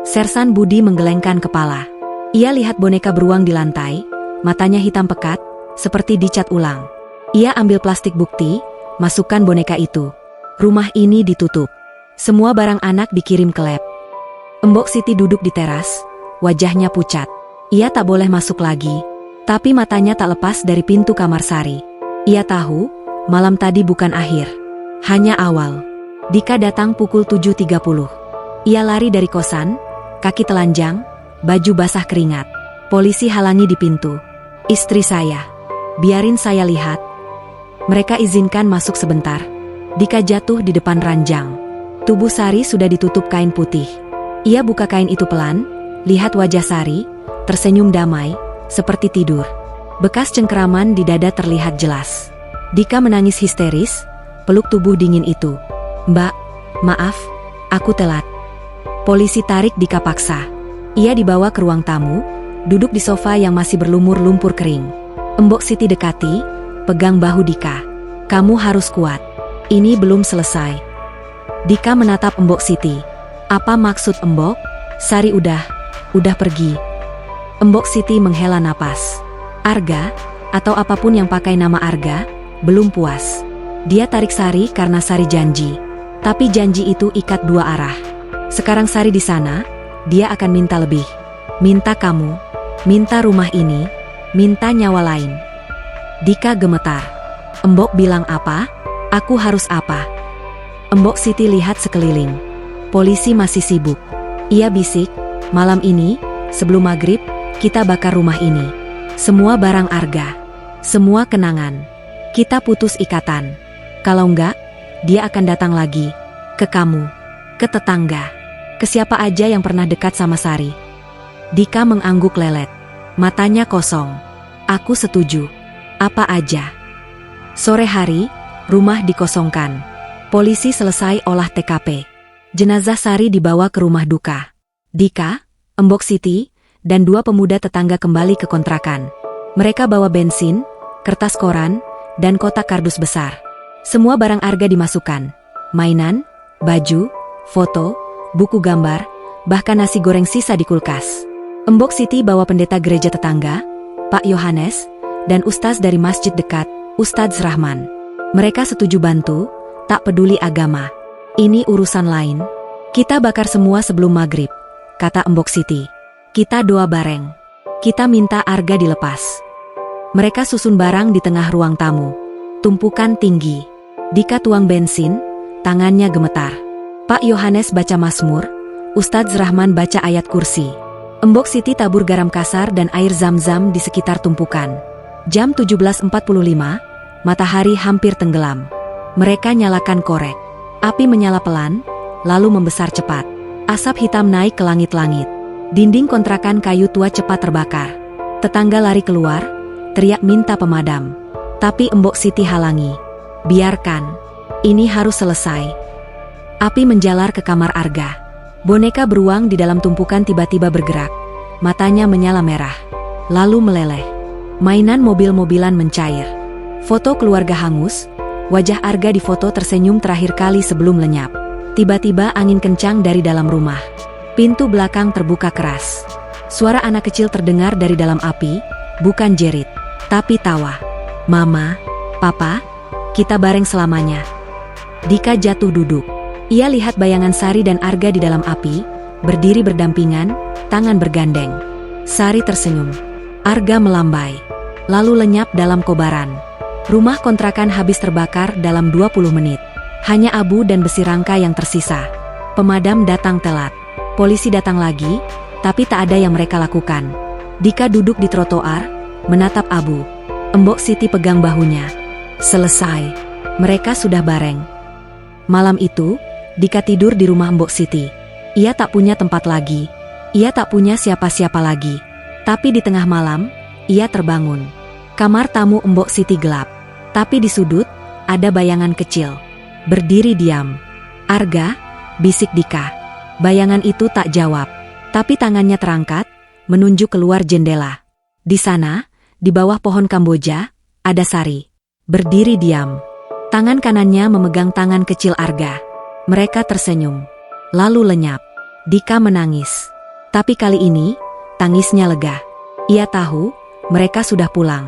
Sersan Budi menggelengkan kepala. Ia lihat boneka beruang di lantai, matanya hitam pekat, seperti dicat ulang. Ia ambil plastik bukti, masukkan boneka itu. Rumah ini ditutup. Semua barang anak dikirim ke lab. Embok Siti duduk di teras, wajahnya pucat. Ia tak boleh masuk lagi, tapi matanya tak lepas dari pintu kamar Sari. Ia tahu, malam tadi bukan akhir, hanya awal. Dika datang pukul 7.30. Ia lari dari kosan, kaki telanjang, baju basah keringat. Polisi halangi di pintu. Istri saya. Biarin saya lihat. Mereka izinkan masuk sebentar. Dika jatuh di depan ranjang. Tubuh Sari sudah ditutup kain putih. Ia buka kain itu pelan, lihat wajah Sari, tersenyum damai, seperti tidur. Bekas cengkeraman di dada terlihat jelas. Dika menangis histeris, peluk tubuh dingin itu. Mbak, maaf, aku telat. Polisi tarik Dika paksa. Ia dibawa ke ruang tamu, duduk di sofa yang masih berlumur lumpur kering. Embok Siti dekati, pegang bahu Dika. Kamu harus kuat. Ini belum selesai. Dika menatap Embok Siti. Apa maksud Embok? Sari udah pergi. Embok Siti menghela napas. Arga, atau apapun yang pakai nama Arga, belum puas. Dia tarik Sari karena Sari janji. Tapi janji itu ikat dua arah. Sekarang Sari di sana, dia akan minta lebih. Minta kamu, minta rumah ini, minta nyawa lain. Dika gemetar. Embok bilang apa? Aku harus apa? Embok Siti lihat sekeliling. Polisi masih sibuk. Ia bisik, malam ini, sebelum maghrib, kita bakar rumah ini. Semua barang Arga. Semua kenangan. Kita putus ikatan. Kalau enggak, dia akan datang lagi. Ke kamu. Ke tetangga. Ke siapa aja yang pernah dekat sama Sari. Dika mengangguk lelet. Matanya kosong. Aku setuju. Apa aja. Sore hari, rumah dikosongkan. Polisi selesai olah TKP. Jenazah Sari dibawa ke rumah duka. Dika, Embok Siti, dan 2 pemuda tetangga kembali ke kontrakan. Mereka bawa bensin, kertas koran, dan kotak kardus besar. Semua barang Arga dimasukkan. Mainan, baju, foto, buku gambar, bahkan nasi goreng sisa di kulkas. Embok Siti bawa pendeta gereja tetangga, Pak Yohanes, dan ustaz dari masjid dekat, Ustadz Rahman. Mereka setuju bantu, tak peduli agama. Ini urusan lain. Kita bakar semua sebelum maghrib, kata Embok Siti. Kita doa bareng. Kita minta Arga dilepas. Mereka susun barang di tengah ruang tamu. Tumpukan tinggi. Dika tuang bensin, tangannya gemetar. Pak Yohanes baca Mazmur, Ustadz Rahman baca ayat kursi. Embok Siti tabur garam kasar dan air zam-zam di sekitar tumpukan. Jam 17.45, matahari hampir tenggelam. Mereka nyalakan korek. Api menyala pelan, lalu membesar cepat. Asap hitam naik ke langit-langit. Dinding kontrakan kayu tua cepat terbakar. Tetangga lari keluar, teriak minta pemadam. Tapi Mbok Siti halangi. Biarkan. Ini harus selesai. Api menjalar ke kamar Arga. Boneka beruang di dalam tumpukan tiba-tiba bergerak. Matanya menyala merah. Lalu meleleh. Mainan mobil-mobilan mencair. Foto keluarga hangus. Wajah Arga di foto tersenyum terakhir kali sebelum lenyap. Tiba-tiba angin kencang dari dalam rumah. Pintu belakang terbuka keras. Suara anak kecil terdengar dari dalam api, bukan jerit, tapi tawa. Mama, Papa, kita bareng selamanya. Dika jatuh duduk. Ia lihat bayangan Sari dan Arga di dalam api, berdiri berdampingan, tangan bergandeng. Sari tersenyum. Arga melambai, lalu lenyap dalam kobaran. Rumah kontrakan habis terbakar dalam 20 menit. Hanya abu dan besi rangka yang tersisa. Pemadam datang telat. Polisi datang lagi, tapi tak ada yang mereka lakukan. Dika duduk di trotoar, menatap abu. Mbok Siti pegang bahunya. Selesai. Mereka sudah bareng. Malam itu, Dika tidur di rumah Mbok Siti. Ia tak punya tempat lagi. Ia tak punya siapa-siapa lagi. Tapi di tengah malam, ia terbangun. Kamar tamu Mbok Siti gelap. Tapi di sudut, ada bayangan kecil. Berdiri diam. Arga, bisik Dika. Bayangan itu tak jawab. Tapi tangannya terangkat, menunjuk keluar jendela. Di sana, di bawah pohon Kamboja, ada Sari. Berdiri diam. Tangan kanannya memegang tangan kecil Arga. Mereka tersenyum. Lalu lenyap. Dika menangis. Tapi kali ini, tangisnya lega. Ia tahu, mereka sudah pulang.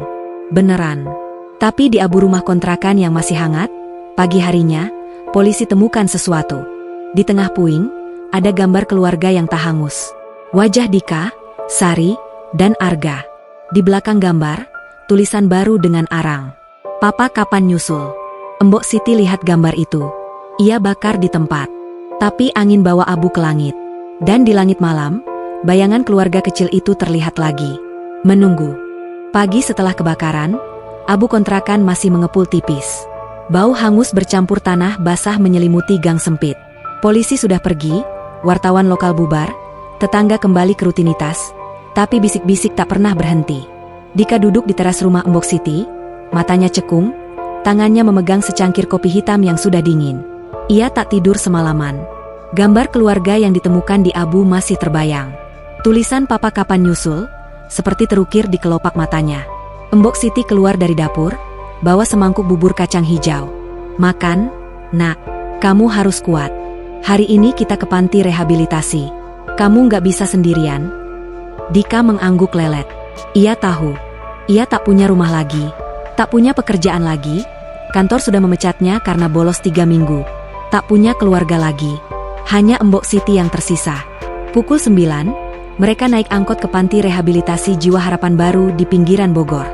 Beneran. Tapi di abu rumah kontrakan yang masih hangat, pagi harinya, polisi temukan sesuatu. Di tengah puing, ada gambar keluarga yang tak hangus. Wajah Dika, Sari, dan Arga. Di belakang gambar, tulisan baru dengan arang. Papa kapan nyusul? Mbok Siti lihat gambar itu. Ia bakar di tempat. Tapi angin bawa abu ke langit. Dan di langit malam, bayangan keluarga kecil itu terlihat lagi. Menunggu. Pagi setelah kebakaran, abu kontrakan masih mengepul tipis. Bau hangus bercampur tanah basah menyelimuti gang sempit. Polisi sudah pergi, wartawan lokal bubar, tetangga kembali ke rutinitas, tapi bisik-bisik tak pernah berhenti. Dika duduk di teras rumah Mbok Siti, matanya cekung, tangannya memegang secangkir kopi hitam yang sudah dingin. Ia tak tidur semalaman. Gambar keluarga yang ditemukan di abu masih terbayang. Tulisan Papa kapan nyusul, seperti terukir di kelopak matanya. Mbok Siti keluar dari dapur, bawa semangkuk bubur kacang hijau. Makan, nak, kamu harus kuat. Hari ini kita ke panti rehabilitasi. Kamu nggak bisa sendirian. Dika mengangguk lelet. Ia tahu, ia tak punya rumah lagi, tak punya pekerjaan lagi. Kantor sudah memecatnya karena bolos 3 minggu. Tak punya keluarga lagi. Hanya Mbok Siti yang tersisa. Pukul 9, mereka naik angkot ke panti rehabilitasi Jiwa Harapan Baru di pinggiran Bogor.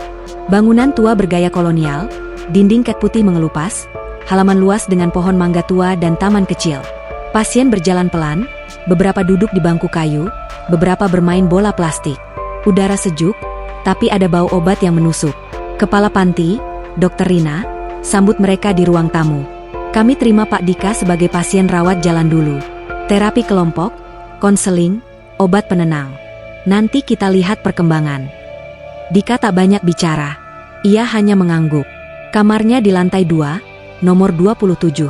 Bangunan tua bergaya kolonial, dinding cat putih mengelupas, halaman luas dengan pohon mangga tua dan taman kecil. Pasien berjalan pelan, beberapa duduk di bangku kayu, beberapa bermain bola plastik. Udara sejuk, tapi ada bau obat yang menusuk. Kepala panti, Dr. Rina, sambut mereka di ruang tamu. Kami terima Pak Dika sebagai pasien rawat jalan dulu. Terapi kelompok, konseling, obat penenang. Nanti kita lihat perkembangan. Dika tak banyak bicara. Ia hanya mengangguk. Kamarnya di lantai 2, nomor 27.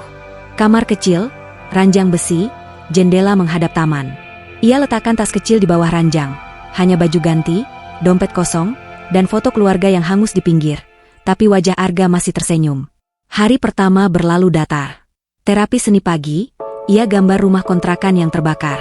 Kamar kecil, ranjang besi, jendela menghadap taman. Ia letakkan tas kecil di bawah ranjang. Hanya baju ganti, dompet kosong, dan foto keluarga yang hangus di pinggir. Tapi wajah Arga masih tersenyum. Hari pertama berlalu datar. Terapi seni pagi, ia gambar rumah kontrakan yang terbakar.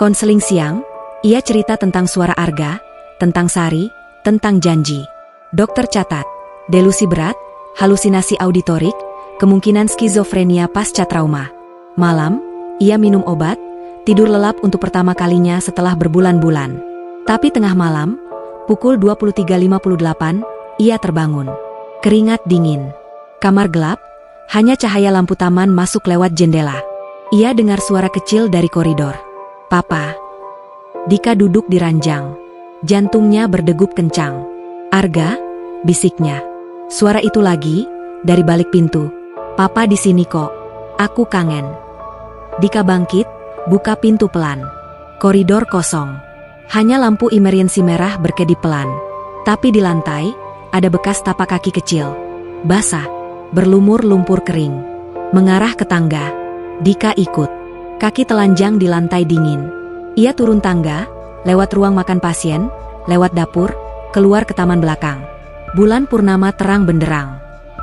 Konseling siang, ia cerita tentang suara Arga, tentang Sari, tentang janji. Dokter catat, delusi berat, halusinasi auditorik, kemungkinan skizofrenia pasca trauma. Malam, ia minum obat, tidur lelap untuk pertama kalinya setelah berbulan-bulan. Tapi tengah malam, pukul 23.58, ia terbangun. Keringat dingin. Kamar gelap, hanya cahaya lampu taman masuk lewat jendela. Ia dengar suara kecil dari koridor. Papa. Dika duduk di ranjang. Jantungnya berdegup kencang. Arga, bisiknya. Suara itu lagi, dari balik pintu. Papa di sini kok. Aku kangen. Dika bangkit, buka pintu pelan. Koridor kosong. Hanya lampu emergency merah berkedip pelan. Tapi di lantai, ada bekas tapak kaki kecil. Basah, berlumur lumpur kering. Mengarah ke tangga. Dika ikut. Kaki telanjang di lantai dingin. Ia turun tangga, lewat ruang makan pasien, lewat dapur, keluar ke taman belakang. Bulan purnama terang benderang.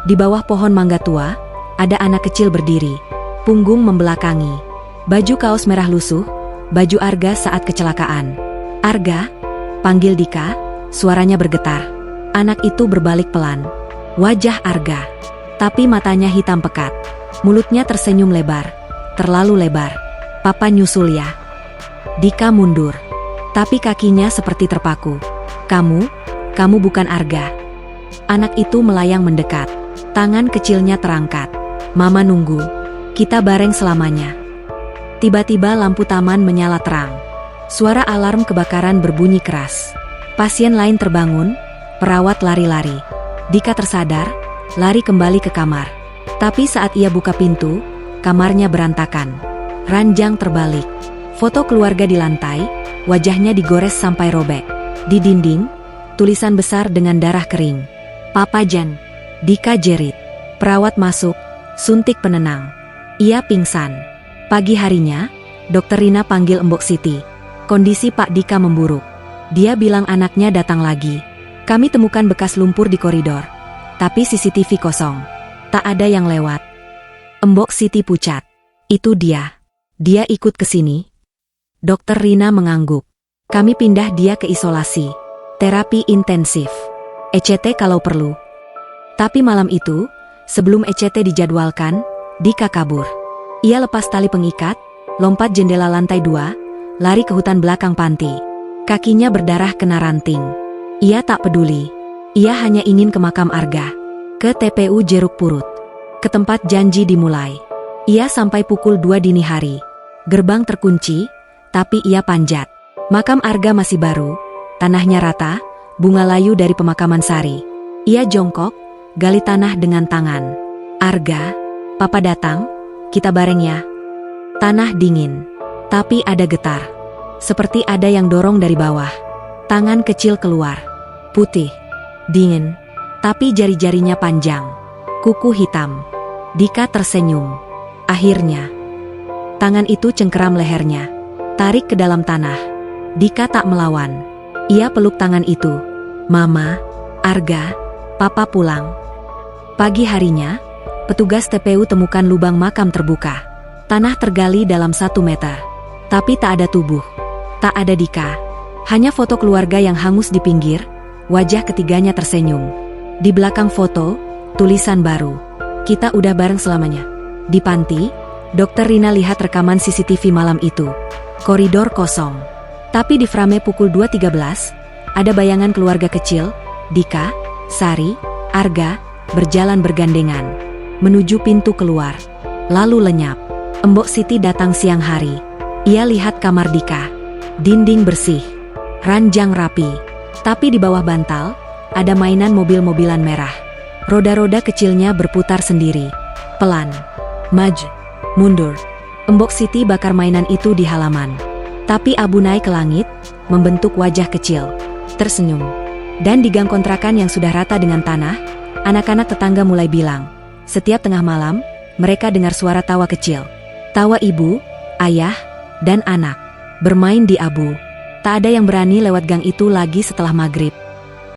Di bawah pohon mangga tua, ada anak kecil berdiri. Punggung membelakangi. Baju kaos merah lusuh, baju Arga saat kecelakaan. Arga, panggil Dika, suaranya bergetar. Anak itu berbalik pelan. Wajah Arga. Tapi matanya hitam pekat. Mulutnya tersenyum lebar. Terlalu lebar. Papa nyusul ya. Dika mundur. Tapi kakinya seperti terpaku. Kamu bukan Arga. Anak itu melayang mendekat. Tangan kecilnya terangkat. Mama nunggu. Kita bareng selamanya. Tiba-tiba lampu taman menyala terang. Suara alarm kebakaran berbunyi keras. Pasien lain terbangun, perawat lari-lari. Dika tersadar, lari kembali ke kamar. Tapi saat ia buka pintu, kamarnya berantakan. Ranjang terbalik. Foto keluarga di lantai, wajahnya digores sampai robek. Di dinding, tulisan besar dengan darah kering. Papa Jan. Dika jerit. Perawat masuk, suntik penenang. Ia pingsan. Pagi harinya, Dokter Rina panggil Mbok Siti. Kondisi Pak Dika memburuk. Dia bilang anaknya datang lagi. Kami temukan bekas lumpur di koridor. Tapi CCTV kosong. Tak ada yang lewat. Mbok Siti pucat. Itu dia. Dia ikut ke sini. Dokter Rina mengangguk. Kami pindah dia ke isolasi. Terapi intensif. ECT kalau perlu. Tapi malam itu, sebelum ECT dijadwalkan, Dika kabur. Ia lepas tali pengikat, lompat jendela lantai 2, lari ke hutan belakang panti. Kakinya berdarah kena ranting. Ia tak peduli. Ia hanya ingin ke makam Arga. Ke TPU Jeruk Purut. Ke tempat janji dimulai. Ia sampai pukul 2 dini hari. Gerbang terkunci, tapi ia panjat. Makam Arga masih baru, tanahnya rata, bunga layu dari pemakaman sari. Ia jongkok, gali tanah dengan tangan. Arga, Papa datang, kita bareng ya. Tanah dingin, tapi ada getar. Seperti ada yang dorong dari bawah. Tangan kecil keluar. Putih, dingin, tapi jari-jarinya panjang. Kuku hitam. Dika tersenyum. Akhirnya. Tangan itu cengkeram lehernya. Tarik ke dalam tanah. Dika tak melawan. Ia peluk tangan itu. Mama, Arga, Papa pulang. Pagi harinya, petugas TPU temukan lubang makam terbuka. Tanah tergali dalam 1 meter. Tapi tak ada tubuh. Tak ada Dika. Hanya foto keluarga yang hangus di pinggir, wajah ketiganya tersenyum. Di belakang foto, tulisan baru. Kita udah bareng selamanya. Di panti, Dokter Rina lihat rekaman CCTV malam itu. Koridor kosong. Tapi di frame pukul 2.13, ada bayangan keluarga kecil, Dika, Sari, Arga, berjalan bergandengan. Menuju pintu keluar. Lalu lenyap. Mbok Siti datang siang hari. Ia lihat kamar Dika. Dinding bersih. Ranjang rapi. Tapi di bawah bantal, ada mainan mobil-mobilan merah. Roda-roda kecilnya berputar sendiri. Pelan. Maju. Mundur. Mbok Siti bakar mainan itu di halaman. Tapi abu naik ke langit, membentuk wajah kecil. Tersenyum. Dan di gang kontrakan yang sudah rata dengan tanah, anak-anak tetangga mulai bilang. Setiap tengah malam, mereka dengar suara tawa kecil. Tawa ibu, ayah, dan anak. Bermain di abu. Tak ada yang berani lewat gang itu lagi setelah maghrib.